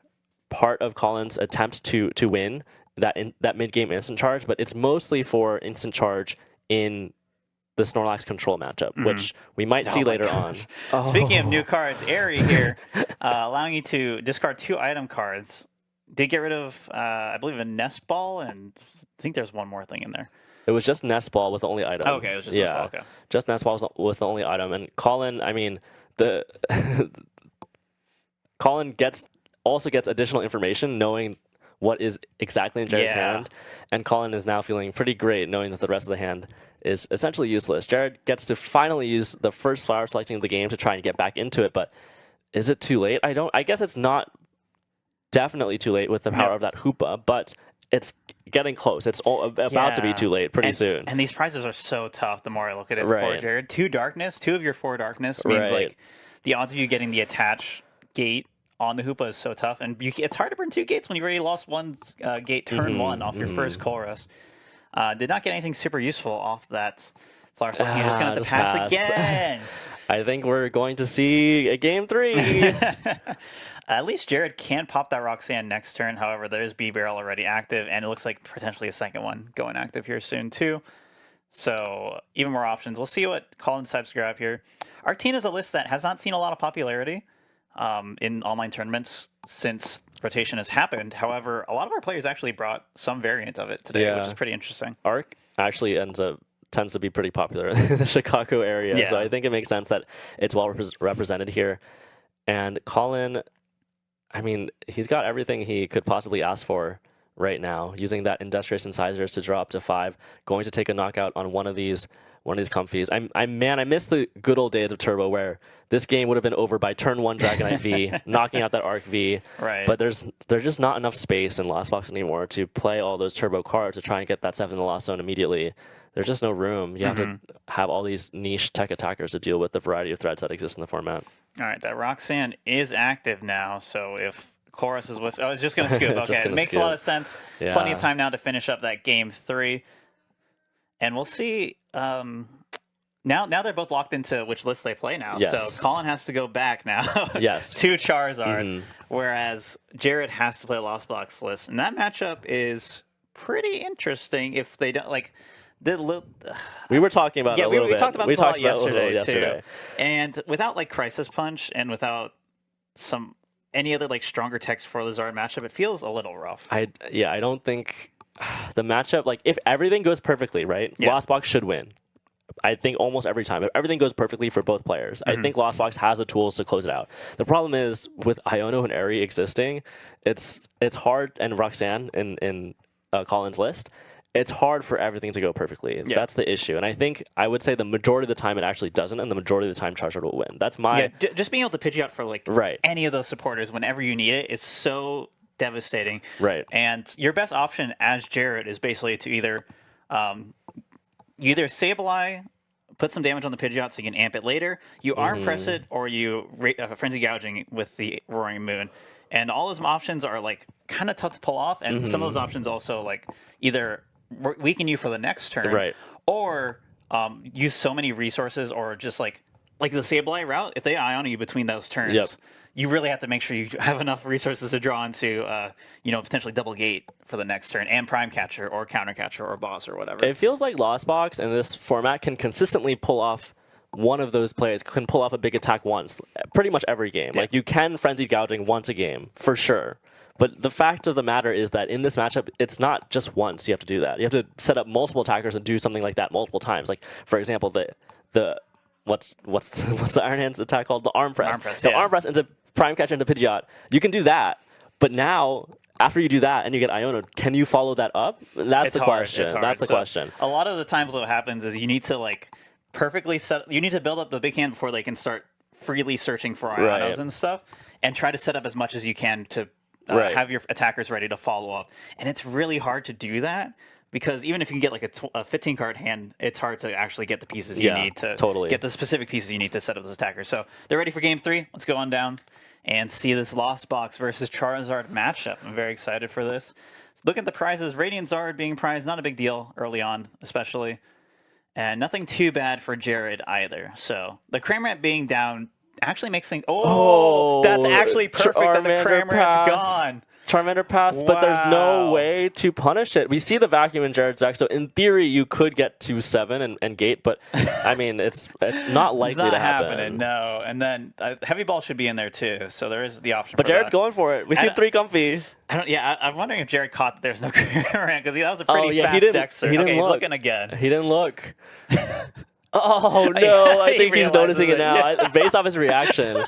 B: part of Collin's attempt to win that mid-game instant charge, but it's mostly for instant charge in the Snorlax control matchup, which we might see later on.
A: Speaking of new cards, Airy here, allowing you to discard 2 item cards. Did get rid of, I believe, a Nest Ball, and I think there's one more thing in there.
B: It was just Nest Ball was the only item.
A: Okay, it was just Nest Ball, okay.
B: Just Nest Ball was the only item, and Collin, I mean, Collin also gets additional information knowing what is exactly in Jared's hand, and Collin is now feeling pretty great knowing that the rest of the hand is essentially useless. Jared gets to finally use the first flower selecting of the game to try and get back into it, but is it too late? I guess it's not definitely too late with the power of that Hoopa, but it's getting close. It's about to be too late pretty soon.
A: And these prizes are so tough the more I look at it for Jared. 2 darkness, 2 of your 4 darkness means like the odds of you getting the attach gate on the Hoopa is so tough, and it's hard to burn 2 gates when you already lost 1 gate turn 1 off your first Colress. Did not get anything super useful off that flower stuff. You're just going to have to pass again.
B: I think we're going to see a game 3.
A: At least Jared can pop that Roxanne next turn. However, there's B-Barrel already active, and it looks like potentially a second one going active here soon too. So even more options. We'll see what Collin decides to grab here. ArcTina is a list that has not seen a lot of popularity in online tournaments since rotation has happened. However, a lot of our players actually brought some variant of it today, which is pretty interesting.
B: Arc actually tends to be pretty popular in the Chicago area, so I think it makes sense that it's well represented here. And Collin, I mean, he's got everything he could possibly ask for right now, using that Industrious Incisors to draw up to 5, going to take a knockout on one of these Comfies. I miss the good old days of Turbo where this game would have been over by turn 1 Dragonite V, knocking out that Arc V. But there's just not enough space in Lost Box anymore to play all those Turbo cards to try and get that 7 in the Lost Zone immediately. There's just no room. You have to have all these niche tech attackers to deal with the variety of threats that exist in the format. All
A: right, that Roxanne is active now, so if Chorus is with... I was just going to scoop. Okay, it makes a lot of sense. Yeah. Plenty of time now to finish up that game 3. And we'll see... Now they're both locked into which list they play now. So Collin has to go back now to Charizard, whereas Jared has to play a Lost Box list. And that matchup is pretty interesting if they don't... like.
B: We were talking about it a little bit.
A: We talked about this a lot yesterday, too. And without like Crisis Punch and without any other like stronger text for the Zard matchup, it feels a little rough.
B: I don't think the matchup, like if everything goes perfectly, right? Lost Box should win. I think almost every time. If everything goes perfectly for both players, I think Lost Box has the tools to close it out. The problem is with Iono and Airy existing, it's hard, and Roxanne in Collin's list, it's hard for everything to go perfectly. That's the issue. And I would say the majority of the time it actually doesn't, and the majority of the time Charizard will win. That's my...
A: just being able to pitch you out for like any of those supporters whenever you need it is so devastating. And your best option as Jared is basically to either you either Sableye, put some damage on the Pidgeot so you can amp it later. You arm press it, or you Frenzy Gouging with the Roaring Moon. And all those options are like kind of tough to pull off, and some of those options also like either weaken you for the next turn,
B: Right.
A: or use so many resources, or just like the Sableye route. If they Ion you between those turns,
B: Yep.
A: you really have to make sure you have enough resources to draw into, potentially double gate for the next turn, and Prime Catcher or Counter Catcher or Boss or whatever.
B: It feels like Lost Box in this format can consistently pull off one of those plays, can pull off a big attack once, pretty much every game.
A: Yeah.
B: Like, you can Frenzied Gouging once a game, for sure. But the fact of the matter is that in this matchup, it's not just once you have to do that. You have to set up multiple attackers and do something like that multiple times. Like, for example, the what's the Iron Hand's attack called? The Arm Press.
A: Arm Press,
B: So
A: yeah.
B: Arm Press into Prime Catcher into Pidgeot. You can do that, but now, after you do that and you get Iono, can you follow that up? That's the question.
A: It's hard.
B: That's the
A: So,
B: question.
A: A lot of the times what happens is you need to like perfectly set. You need to build up the big hand before they can start freely searching for Ionos
B: Right.
A: and stuff, and try to set up as much as you can to
B: Right.
A: have your attackers ready to follow up. And it's really hard to do that, because even if you can get like a 15 card hand, it's hard to actually get the pieces you
B: Yeah,
A: need to
B: totally.
A: get the specific pieces you need to set up those attackers. So they're ready for game 3. Let's go on down and see this Lost Box versus Charizard matchup. I'm very excited for this. Look at the prizes. Radiant Zard being prized, not a big deal early on, especially. And nothing too bad for Jared either. So the Cramorant being down actually makes things... Oh, that's actually perfect that the
B: Charmander
A: Cramorant's
B: pass.
A: gone.
B: Charmander pass, but there's no
A: Wow.
B: way to punish it. We see the vacuum in Jared's deck, so in theory you could get to 7 and gate, but I mean it's not likely
A: It's not
B: to happen.
A: happening, no. And then Heavy Ball should be in there too, so there is the option
B: But
A: for
B: Jared's
A: that.
B: going for it. We see 3 comfy.
A: I'm wondering if Jared caught that there's no Cramorant, because that was a pretty
B: he
A: fast
B: didn't,
A: deck search.
B: he didn't
A: Okay,
B: look.
A: he's looking again.
B: He didn't look. Oh no! I
A: He
B: think he's
A: realizes
B: noticing it
A: it.
B: now.
A: Yeah.
B: Based off his reaction,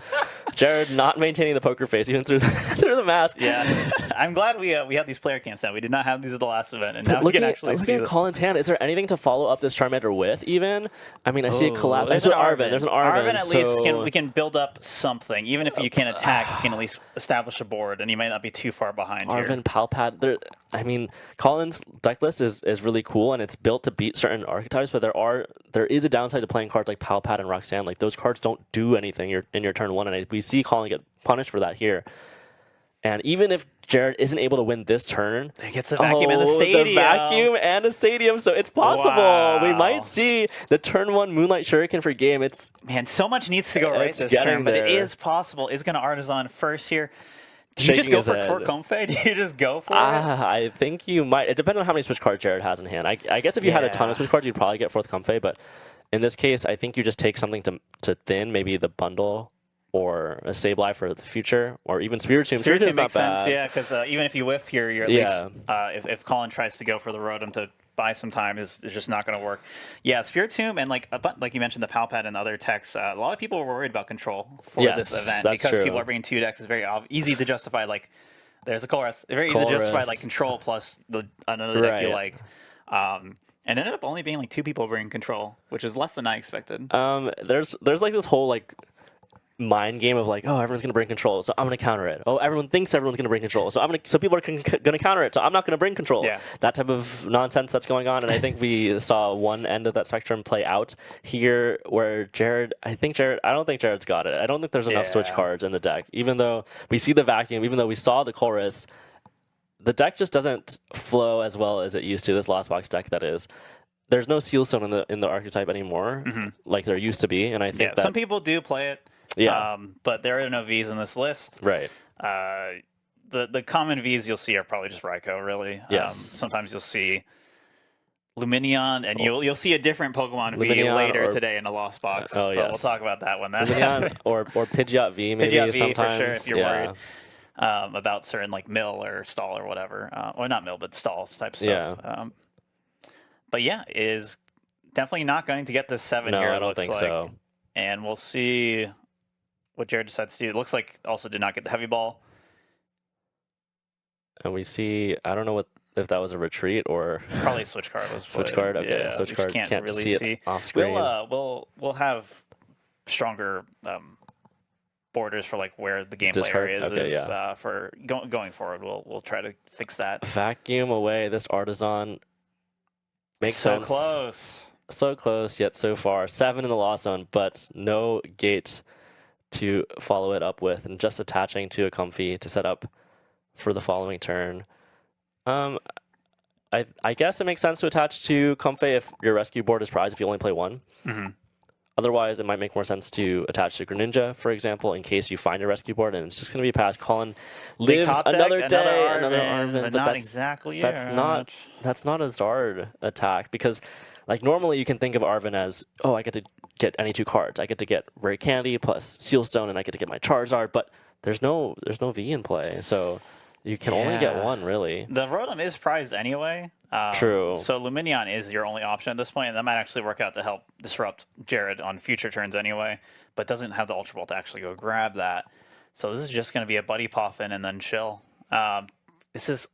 B: Jared not maintaining the poker face even through the mask.
A: Yeah, I'm glad we have these player camps now. We did not have these at the last event, and now we
B: Looking
A: can actually see
B: at
A: this.
B: Collin's hand, is there anything to follow up this Charmander with? Even, I mean, I see a collab.
A: There's
B: There's an Arven. There's an Arven.
A: Arven at
B: so...
A: least we can build up something. Even if you can't attack, you can at least establish a board, and you might not be too far behind here.
B: Arven, Palpad. I mean, Collin's deck list is really cool, and it's built to beat certain archetypes. But there is a downside to playing cards like Palpad and Roxanne. Like, those cards don't do anything in your turn 1, and we see Collin get punished for that here. And even if Jared isn't able to win this turn,
A: He gets the vacuum and the stadium.
B: The vacuum and a stadium, so it's possible.
A: Wow.
B: We might see the turn 1 Moonlight Shuriken for game. It's
A: Man, so much needs to go right
B: It's
A: this
B: getting
A: turn, but it
B: there.
A: is possible. It's going to Artisan first here. Do you just
B: Shaking
A: go
B: his
A: for
B: head.
A: Comfey? Do you just go for it?
B: I think you might. It depends on how many switch cards Jared has in hand. I guess if you had a ton of
A: Yeah.
B: switch cards, you'd probably get Fourth Comfey, but in this case, I think you just take something to thin, maybe the bundle or a Sableye for the future, or even Spiritomb.
A: Spiritomb
B: Spiritom's not
A: makes sense,
B: bad.
A: yeah, because even if you whiff here, you're at least, if Collin tries to go for the Rotom to buy some time, is just not going to work. Yeah, Spiritomb and like you mentioned, the Palpad and other techs, a lot of people were worried about control for
B: Yes,
A: this event,
B: that's
A: because
B: true.
A: people are bringing 2 decks. It's very easy to justify, like, there's a chorus. It's very easy to justify,
B: Chorus.
A: like, control plus another deck you
B: Right.
A: like. And ended up only being like 2 people bringing control, which is less than I expected.
B: There's like this whole like mind game of like, oh, everyone's gonna bring control, so I'm gonna counter it. Oh, everyone thinks everyone's gonna bring control, so people are gonna counter it, so I'm not gonna bring control.
A: Yeah.
B: That type of nonsense that's going on, and I think we saw one end of that spectrum play out here, where Jared. I don't think Jared's got it. I don't think there's enough switch
A: Yeah.
B: cards in the deck, even though we see the vacuum, even though we saw the chorus. The deck just doesn't flow as well as it used to. This Lost Box deck, that is. There's no Seal Stone in the archetype anymore, like there used to be, and I think that
A: some people do play it.
B: Yeah.
A: But there are no Vs in this list.
B: right.
A: The common Vs you'll see are probably just Raikou, really.
B: Yes.
A: Sometimes you'll see Luminion, and you'll see a different Pokemon V
B: Luminion
A: later
B: or-
A: today in the Lost Box.
B: Oh,
A: but
B: yes.
A: we'll talk about that when that
B: Luminion
A: happens.
B: or Pidgeot V maybe
A: Pidgeot V
B: sometimes.
A: for sure if you're
B: yeah.
A: worried about certain like Mill or Stall or whatever. Or not Mill, but Stalls type stuff.
B: Yeah.
A: But yeah, is definitely not going to get this 7
B: No,
A: here.
B: I
A: it
B: don't
A: looks
B: think
A: like.
B: so.
A: And we'll see what Jared decides to do. It looks like also did not get the Heavy Ball.
B: And we see, I don't know if that was a retreat or
A: Probably a switch card was
B: switch
A: played.
B: card. Okay,
A: Yeah,
B: switch
A: we
B: card.
A: just
B: Can't
A: really
B: see
A: see
B: it off screen.
A: We'll have stronger borders for like where the gameplay
B: Discard?
A: area is.
B: Okay, yeah.
A: For going forward, we'll try to fix that.
B: Vacuum away this Artisan makes
A: So
B: sense.
A: close.
B: So close, yet so far. 7 in the loss zone, but no gate to follow it up with, and just attaching to a Comfy to set up for the following turn. I guess it makes sense to attach to Comfy if your rescue board is prize if you only play one.
A: Mm-hmm.
B: Otherwise, it might make more sense to attach to Greninja, for example, in case you find a rescue board, and it's just going to be past. Collin lives another day, another Arven,
A: but
B: but
A: not exactly.
B: that's not a Zard attack, because like normally you can think of Arven as, oh, I get to get any 2 cards. I get to get Rare Candy plus Sealstone, and I get to get my Charizard, but there's no V in play, so you can only get one, really.
A: The Rotom is prized anyway.
B: True.
A: So Lumineon is your only option at this point, and that might actually work out to help disrupt Jared on future turns anyway, but doesn't have the Ultra Ball to actually go grab that. So this is just going to be a Buddy Poffin and then chill. This is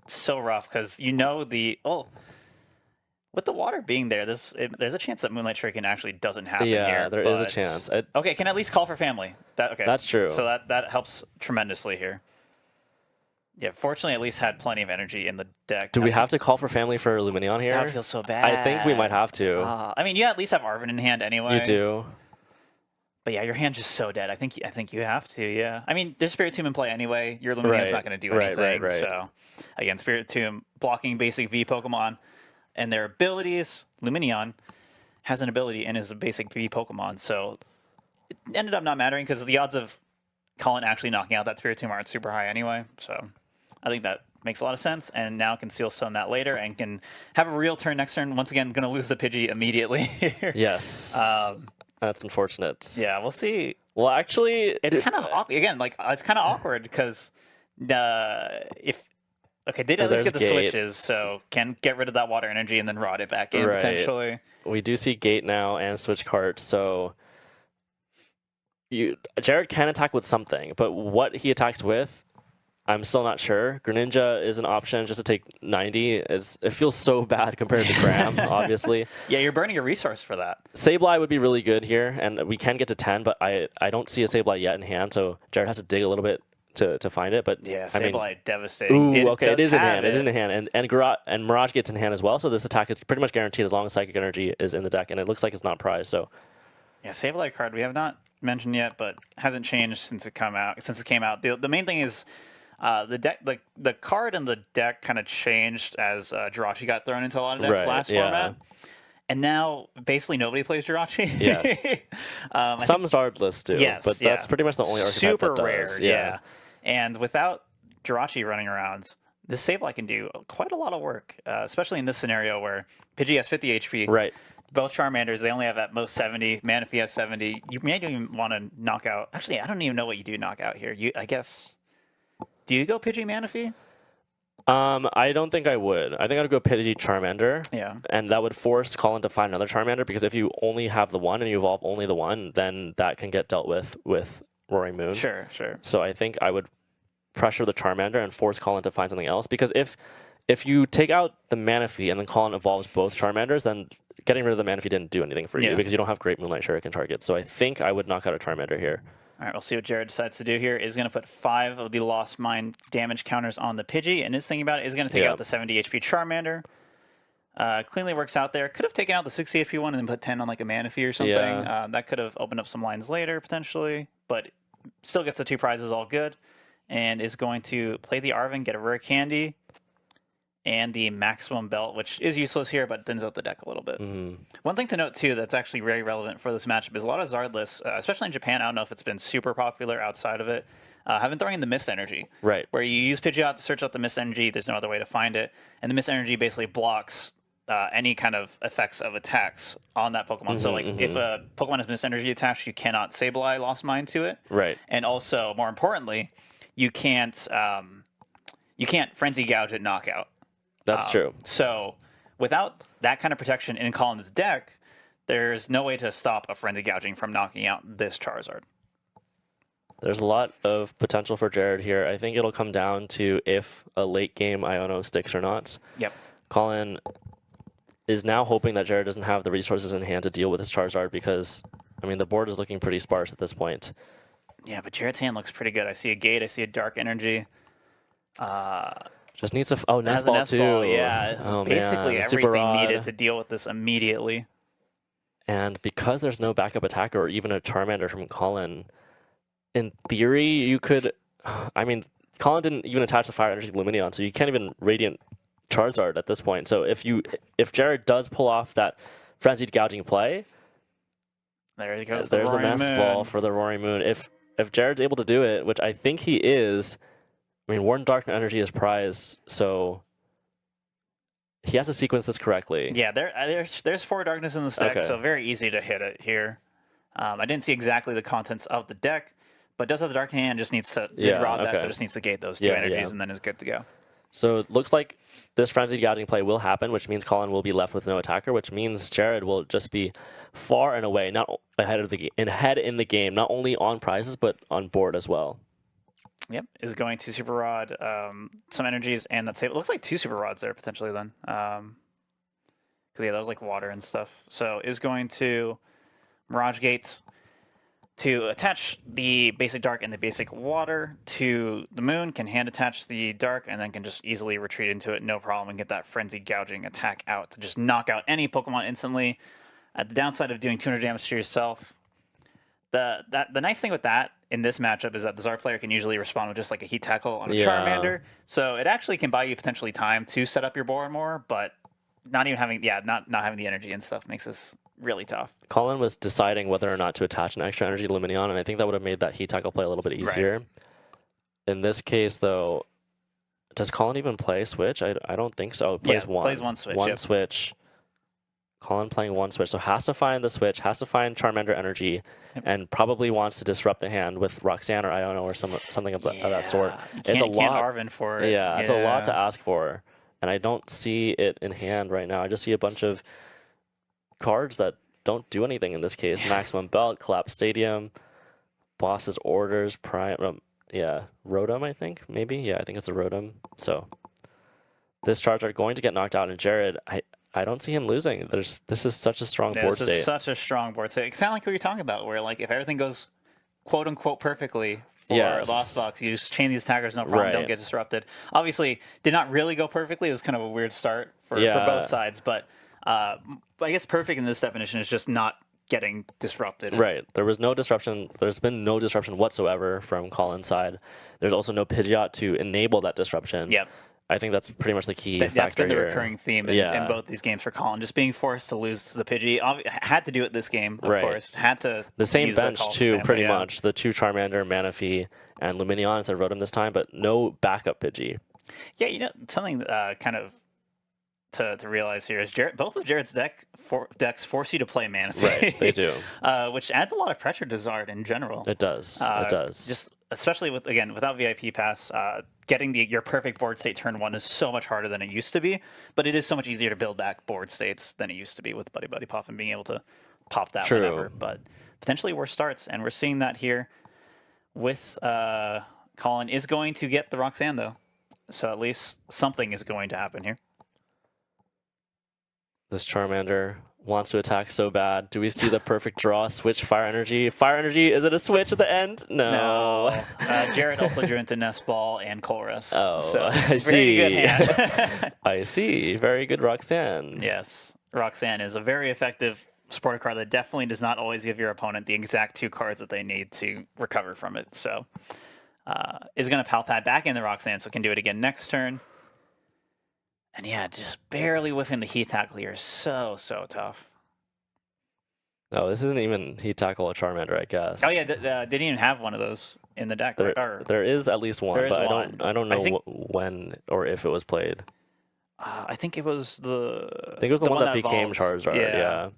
A: so rough because with the water being there, there's a chance that Moonlight Shuriken actually doesn't happen here.
B: Yeah, there is a chance.
A: Okay, can at least call for family. Okay,
B: that's true.
A: So that helps tremendously here. Yeah, fortunately, at least had plenty of energy in the deck.
B: Do we have to call for family for Lumineon here?
A: That would feel so bad.
B: I think we might have to.
A: I mean, you at least have Arven in hand anyway.
B: You do.
A: But yeah, your hand's just so dead. I think you have to. Yeah. I mean, there's Spirit Tomb in play anyway. Your Lumineon's not going to do anything.
B: Right.
A: So again, Spirit Tomb blocking basic V Pokemon and their abilities. Lumineon has an ability and is a basic V Pokemon, so it ended up not mattering because the odds of Collin actually knocking out that Spirit Tomb aren't super high anyway. So I think that makes a lot of sense, and now can Seal Stone that later and can have a real turn next turn. Once again, going to lose the Pidgey immediately here.
B: Yes. That's unfortunate.
A: Yeah, we'll see.
B: Well, actually,
A: it's kind of awkward. Again, like it's kind of awkward because did at least get the switches, so can get rid of that water energy and then rot it back in potentially.
B: We do see Gate now and switch cards, so Jared can attack with something, but what he attacks with, I'm still not sure. Greninja is an option just to take 90. It feels so bad compared to Graham, obviously.
A: Yeah, you're burning a resource for that.
B: Sableye would be really good here, and we can get to 10, but I don't see a Sableye yet in hand, so Jared has to dig a little bit to find it. But
A: yeah, Sableye devastating.
B: It is in hand. It is in hand, and Mirage gets in hand as well. So this attack is pretty much guaranteed as long as Psychic Energy is in the deck, and it looks like it's not prized. So
A: yeah, Sableye card we have not mentioned yet, but hasn't changed since it came out. The main thing is. The deck, the card in the deck kind of changed as Jirachi got thrown into a lot of decks last format, and now basically nobody plays Jirachi.
B: Yeah, some Zard lists do, but that's pretty much the only archetype
A: super
B: that
A: rare.
B: does.
A: Yeah, and without Jirachi running around, this Sableye can do quite a lot of work, especially in this scenario where Pidgey has 50 HP.
B: Right.
A: Both Charmanders, they only have at most 70. Manaphy has 70. You may even want to knock out. Actually, I don't even know what you do knock out here. I guess. Do you go Pidgey Manaphy?
B: I don't think I would. I think I'd go Pidgey Charmander.
A: Yeah. And
B: that would force Collin to find another Charmander, because if you only have the one and you evolve only the one, then that can get dealt with Roaring Moon.
A: Sure.
B: So I think I would pressure the Charmander and force Collin to find something else, because if you take out the Manaphy and then Collin evolves both Charmanders, then getting rid of the Manaphy didn't do anything for you because you don't have great Moonlight Shuriken targets. So I think I would knock out a Charmander here.
A: All right, we'll see what Jared decides to do here. Is going to put 5 of the Lost Mine damage counters on the Pidgey, and his thinking about it is going to take out the 70 HP Charmander. Cleanly works out there. Could have taken out the 60 HP one and then put 10 on like a Manaphy or something.
B: Yeah.
A: That could have opened up some lines later, potentially, but still gets the 2 prizes all good, and is going to play the Arven, get a Rare Candy, and the Maximum Belt, which is useless here, but thins out the deck a little bit. One thing to note, too, that's actually very relevant for this matchup is a lot of Zard lists, especially in Japan, I don't know if it's been super popular outside of it, have been throwing in the Mist Energy.
B: Right.
A: Where you use Pidgeot to search out the Mist Energy, there's no other way to find it, and the Mist Energy basically blocks any kind of effects of attacks on that Pokemon. So, like, if a Pokemon has Mist Energy attached, you cannot Sableye Lost Mine to it.
B: Right.
A: And also, more importantly, you can't Frenzy Gouge at Knockout.
B: That's true.
A: So without that kind of protection in Collin's deck, there's no way to stop a Frenzy Gouging from knocking out this Charizard.
B: There's a lot of potential for Jared here. I think it'll come down to if a late game Iono sticks or not.
A: Yep.
B: Collin is now hoping that Jared doesn't have the resources in hand to deal with his Charizard, because, I mean, the board is looking pretty sparse at this point.
A: Yeah, but Jared's hand looks pretty good. I see a Gate. I see a Dark Energy.
B: Just needs a nest ball too.
A: Yeah, it's
B: Oh
A: basically
B: man, Super
A: everything
B: Rod.
A: needed to deal with this immediately.
B: And because there's no backup attacker or even a Charmander from Collin, in theory you could. I mean, Collin didn't even attach the Fire Energy Lumineon, so you can't even Radiant Charizard at this point. So if Jared does pull off that Frenzied Gouging play,
A: There he goes.
B: there's a
A: Roaring
B: nest
A: Moon.
B: ball for the Roaring Moon. If Jared's able to do it, which I think he is, I mean, Warden Dark Energy is prized, so he has to sequence this correctly.
A: Yeah, there's 4 darkness in the deck,
B: Okay.
A: so very easy to hit it here. I didn't see exactly the contents of the deck, but does have the dark hand, just needs to rod that, so just needs to gate those 2 energies and then is good to go.
B: So it looks like this Frenzied Gouging play will happen, which means Collin will be left with no attacker, which means Jared will just be far and away, not ahead in the game, not only on prizes, but on board as well.
A: Yep, is going to Super Rod some energies, and that's it. It looks like 2 Super Rods there potentially then. Because, yeah, that was like water and stuff. So is going to Mirage Gates to attach the basic dark and the basic water to the moon, can hand attach the dark, and then can just easily retreat into it, no problem, and get that Frenzied Gouging attack out to just knock out any Pokemon instantly. At the downside of doing 200 damage to yourself, the nice thing with that in this matchup is that the Zard player can usually respond with just like a Heat Tackle on a Charmander, so it actually can buy you potentially time to set up your board more, but not even having not having the energy and stuff makes this really tough.
B: Collin was deciding whether or not to attach an extra energy Lumineon, and I think that would have made that Heat Tackle play a little bit easier. Right. In this case, though, does Collin even play Switch? I don't think so. It plays one.
A: Plays one Switch.
B: One Switch. Collin playing one Switch, so has to find the Switch, has to find Charmander energy, and probably wants to disrupt the hand with Roxanne or Iono or something of that sort. It's a lot.
A: Arven for it.
B: Yeah, it's a lot to ask for, and I don't see it in hand right now. I just see a bunch of cards that don't do anything in this case. Maximum Belt, Collapse Stadium, Boss's Orders, Prime, Rotom, I think, maybe. Yeah, I think it's a Rotom. So this Charizard going to get knocked out, and Jared, I don't see him losing. This is such a strong board state.
A: This is such a strong board state. It's kind of like what you're talking about, where like if everything goes quote unquote perfectly for Lost Box, you just chain these attackers, no problem, don't get disrupted. Obviously, did not really go perfectly. It was kind of a weird start for both sides, but I guess perfect in this definition is just not getting disrupted.
B: Right. There was no disruption. There's been no disruption whatsoever from Collin's side. There's also no Pidgeot to enable that disruption.
A: Yep.
B: I think that's pretty much the key factor
A: That's been the
B: here.
A: recurring theme in both these games for Collin, just being forced to lose to the Pidgey. Had to do it this game, of course. Had to
B: the same
A: use
B: bench too,
A: family,
B: pretty much. The 2 Charmander, Manaphy, and Lumineon instead of Rotom this time, but no backup Pidgey.
A: Yeah, something kind of to realize here is both of Jared's decks force you to play Manaphy.
B: Right, they do.
A: Which adds a lot of pressure to Zard in general.
B: It does. It does.
A: Just especially without VIP Pass, getting your perfect board state turn 1 is so much harder than it used to be. But it is so much easier to build back board states than it used to be with Buddy Buddy Pop and being able to pop that whenever. But potentially worse starts, and we're seeing that here with Collin is going to get the Roxanne though, so at least something is going to happen here.
B: This Charmander wants to attack so bad. Do we see the perfect draw? Switch Fire Energy. Fire Energy, is it a switch at the end? No.
A: Jared also drew into Nest Ball and Colress.
B: Oh,
A: so
B: I see.
A: Very good hand.
B: I see. Very good Roxanne.
A: Yes. Roxanne is a very effective supporter card that definitely does not always give your opponent the exact 2 cards that they need to recover from it. So is going to Pal Pad back in the Roxanne, so can do it again next turn. And yeah, just barely whiffing the Heat Tackle here. So tough.
B: No, this isn't even Heat Tackle or Charmander, I guess.
A: Oh yeah, didn't even have one of those in the deck.
B: There is at least one, but I don't know when or if it was played.
A: I think it was the
B: one that became
A: evolved.
B: Charizard. Yeah.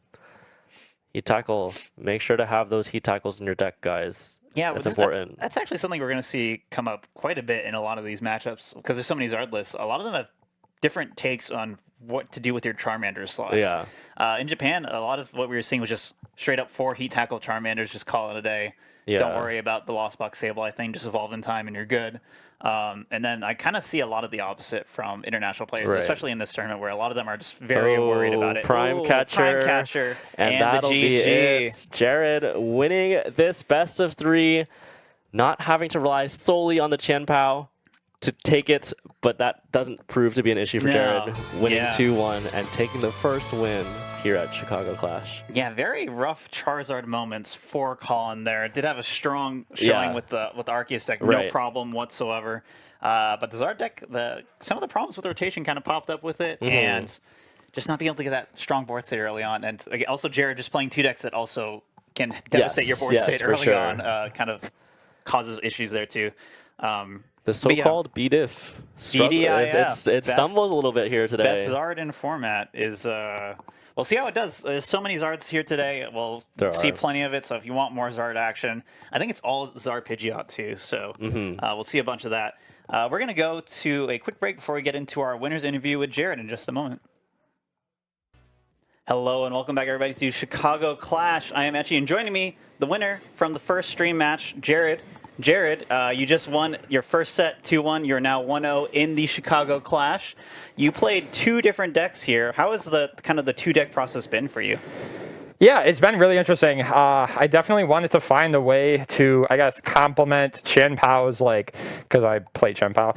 B: Heat Tackle. Make sure to have those Heat Tackles in your deck, guys.
A: Yeah,
B: that's important.
A: That's actually something we're going to see come up quite a bit in a lot of these matchups because there's so many Zard lists. A lot of them have different takes on what to do with your Charmander slots.
B: Yeah.
A: In Japan, a lot of what we were seeing was just straight up 4 Heat Tackle Charmanders, just call it a day. Yeah. Don't worry about the Lost Box Sableye thing, just evolve in time and you're good. And then I kind of see a lot of the opposite from international players, especially in this tournament, where a lot of them are just very worried about it.
B: Prime Catcher. And that'll be it. Jared winning this best of 3, not having to rely solely on the Chien-Pao. to take it, but that doesn't prove to be an issue for
A: No.
B: Jared, winning
A: Yeah.
B: 2-1 and taking the first win here at Chicago Clash.
A: Yeah, very rough Charizard moments for Collin there. Did have a strong showing
B: Yeah.
A: with the Arceus deck, no
B: Right.
A: problem whatsoever. But the Zard deck, some of the problems with rotation kind of popped up with it, and just not being able to get that strong board state early on. And also Jared just playing 2 decks that also can devastate your board state
B: for
A: early
B: sure.
A: on, kind of causes issues there too.
B: The so-called B-diff.
A: BDIF.
B: It stumbles a little bit here today.
A: Best Zard in format is we'll see how it does. There's so many Zards here today. We'll see plenty of it. So if you want more Zard action, I think it's all Zard Pidgeot too. So we'll see a bunch of that. We're gonna go to a quick break before we get into our winners interview with Jared in just a moment. Hello and welcome back everybody to Chicago Clash. I am Etchy, and joining me, the winner from the first stream match, Jared. Jared, you just won your first set 2-1. You're now 1-0 in the Chicago Clash. You played 2 different decks here. How has the kind of the 2-deck process been for you?
C: Yeah, it's been really interesting. I definitely wanted to find a way to, I guess, complement Chien-Pao's, because I play Chen-Pao.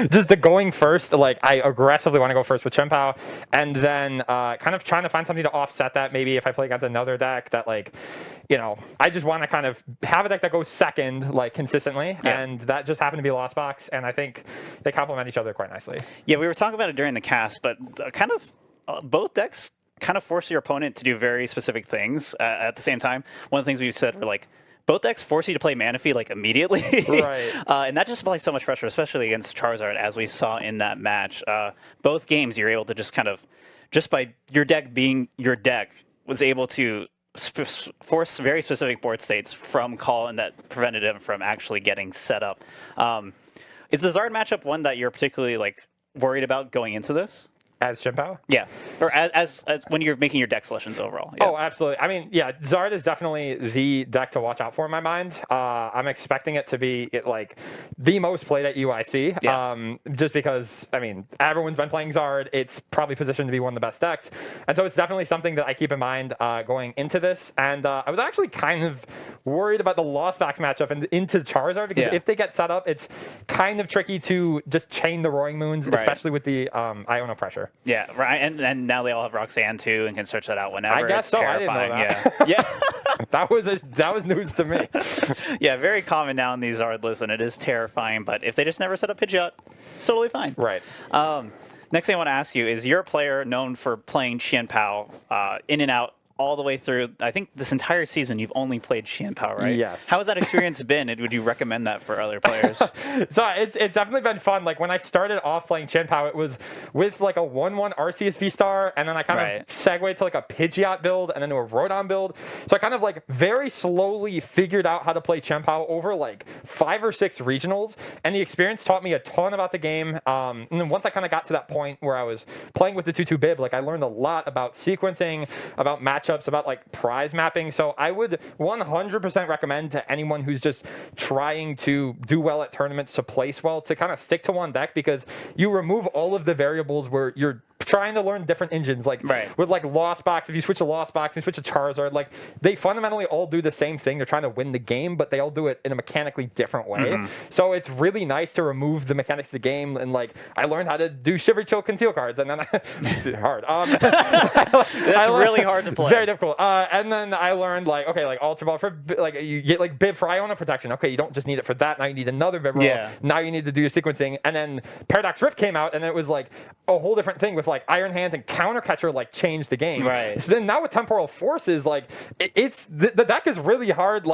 C: Just the going first, I aggressively want to go first with Chen-Pao, and then kind of trying to find something to offset that. Maybe if I play against another deck that, I just want to kind of have a deck that goes second, consistently, and that just happened to be Lost Box, and I think they complement each other quite nicely.
A: Yeah, we were talking about it during the cast, but kind of both decks kind of force your opponent to do very specific things at the same time. One of the things we've said were both decks force you to play Manaphy immediately,
C: Right?
A: And that just applies so much pressure, especially against Charizard, as we saw in that match. Both games, you're able to just by your deck being your deck, was able to force very specific board states from Collin that prevented him from actually getting set up. Is the Zard matchup one that you're particularly worried about going into this?
C: As Chen-Pao?
A: Yeah, or as when you're making your deck selections overall. Yeah.
C: Oh, absolutely. I mean, yeah, Zard is definitely the deck to watch out for in my mind. I'm expecting it to be the most played at UIC, just because, I mean, everyone's been playing Zard. It's probably positioned to be one of the best decks. And so it's definitely something that I keep in mind going into this. And I was actually kind of worried about the Lost Box matchup into Charizard, because if they get set up, it's kind of tricky to just chain the Roaring Moons, especially with the Iono pressure.
A: Yeah, right. And now they all have Roxanne too, and can search that out whenever.
C: I guess
A: it's
C: so.
A: terrifying.
C: I didn't know that.
A: Yeah.
C: that was news to me.
A: Yeah, very common now in these Zard lists, and it is terrifying. But if they just never set up Pidgeot, it's totally fine.
C: Right.
A: Next thing I want to ask you is, you're a player known for playing Chien-Pao in and out all the way through. I think this entire season you've only pid Chien-Pao, right?
C: Yes.
A: How has that experience been, and would you recommend that for other players?
C: So it's definitely been fun. When I started off playing Chen-Pao, it was with a 1/1 Arceus V-Star, and then I kind of segued to a Pidgeot build, and then to a Rodon build. So I kind of very slowly figured out how to play Chen-Pao over 5 or 6 regionals, and the experience taught me a ton about the game. And then once I kind of got to that point where I was playing with the 2/2 bib, I learned a lot about sequencing, about matchups, about prize mapping. So I would 100% recommend to anyone who's just trying to do well at tournaments to place well to kind of stick to one deck, because you remove all of the variables where you're trying to learn different engines, with Lost Box. If you switch to Lost Box and you switch to Charizard, they fundamentally all do the same thing. They're trying to win the game, but they all do it in a mechanically different way. So it's really nice to remove the mechanics of the game. And I learned how to do Shivery Chill Conceal cards, and then it's hard.
A: That's really hard to play.
C: Very difficult. And then I learned Ultra Ball for you get Bib for Iona protection. Okay, you don't just need it for that. Now you need another Bib roll.
A: Yeah.
C: Now you need to do your sequencing. And then Paradox Rift came out, and it was a whole different thing with Iron Hands and Counter Catcher changed the game.
A: Right.
C: So then now with Temporal Forces, it's the deck is really hard.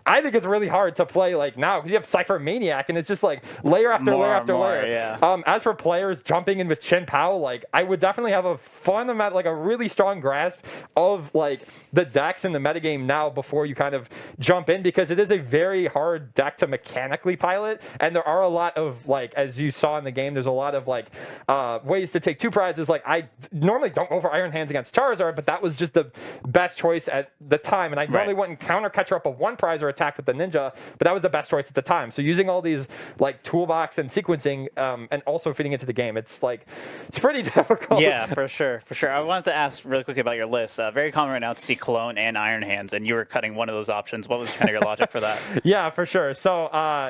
C: I think it's really hard to play now, because you have Cypher Maniac, and it's just layer after layer after layer.
A: Yeah.
C: As for players jumping in with Chen-Pao, I would definitely have a fundamental, a really strong grasp of the decks in the metagame now before you kind of jump in, because it is a very hard deck to mechanically pilot, and there are a lot of as you saw in the game, there's a lot of ways to take 2 prizes. I normally don't go for Iron Hands against Charizard, but that was just the best choice at the time. And I normally wouldn't counter catcher up a 1 prize or attack with the Ninja, but that was the best choice at the time. So using all these like toolbox and sequencing and also fitting into the game, it's pretty difficult.
A: Yeah, for sure. I wanted to ask really quickly about your list. Very common right now to see Collin and Iron Hands, and you were cutting one of those options. What was kind of your logic for that?
C: Yeah, for sure. So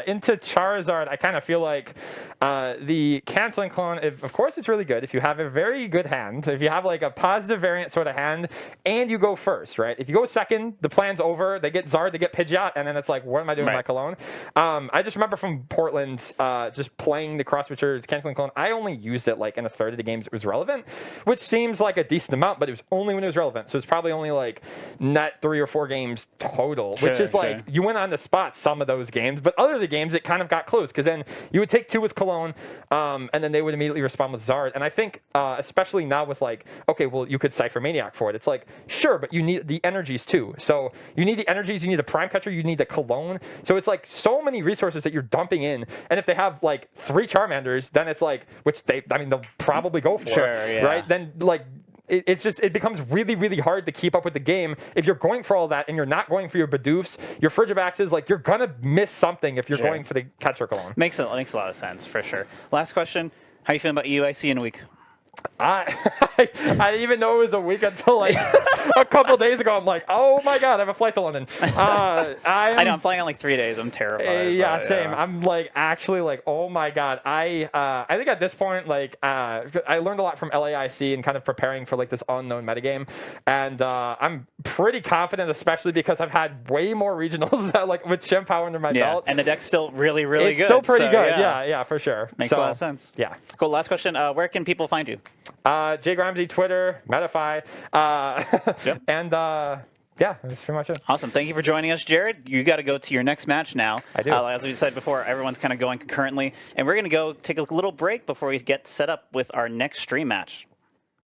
C: into Charizard, I kind of feel like the canceling clone, of course, it's really good if you have a very good hand. If you have like a positive variant sort of hand, and you go first, right? If you go second, the plan's over. They get Zard, they get Pidgeot, and then it's like, what am I doing with my cologne? I just remember from Portland, just playing the Cross Switcher canceling clone. I only used it like in a third of the games it was relevant, which seems like a decent amount, but it was only when it was relevant. So it's probably only like net 3 or 4 games total, which is like you went on the spot some of those games, but other of the games it kind of got close because then you would take 2 with Cologne, and then they would immediately respond with Zard. And I think especially now with like, okay, well you could Cypher Maniac for it. It's like, sure, but you need the energies too. So you need the energies, you need the Prime Catcher, you need the Cologne. So it's like so many resources that you're dumping in. And if they have like 3 Charmanders, then it's like, which they'll probably go for, right? Then like, it becomes really, really hard to keep up with the game if you're going for all that and you're not going for your Bidoofs, your Frigibaxes. Like you're gonna miss something if you're going for the Catcher Cologne.
A: Makes a lot of sense for sure. Last question: how are you feeling about EUIC in a week?
C: I didn't even know it was a week until like a couple days ago. I'm like, oh my god, I have a flight to London.
A: I know I'm flying in like 3 days. I'm terrified.
C: Yeah, same. I'm like actually like, oh my god. I think at this point like I learned a lot from LAIC and kind of preparing for like this unknown metagame, and I'm pretty confident, especially because I've had way more regionals like with Chen-Pao under my belt.
A: And the deck's still really, really good.
C: It's still pretty good. Yeah, for sure.
A: Makes a lot of sense.
C: Yeah.
A: Cool. Last question: where can people find you?
C: Jay Grimesy, Twitter, Metafy, and yeah, that's pretty much it.
A: Awesome. Thank you for joining us, Jared. You got to go to your next match now.
C: I do.
A: As we said before, everyone's kind of going concurrently, and we're going to go take a little break before we get set up with our next stream match.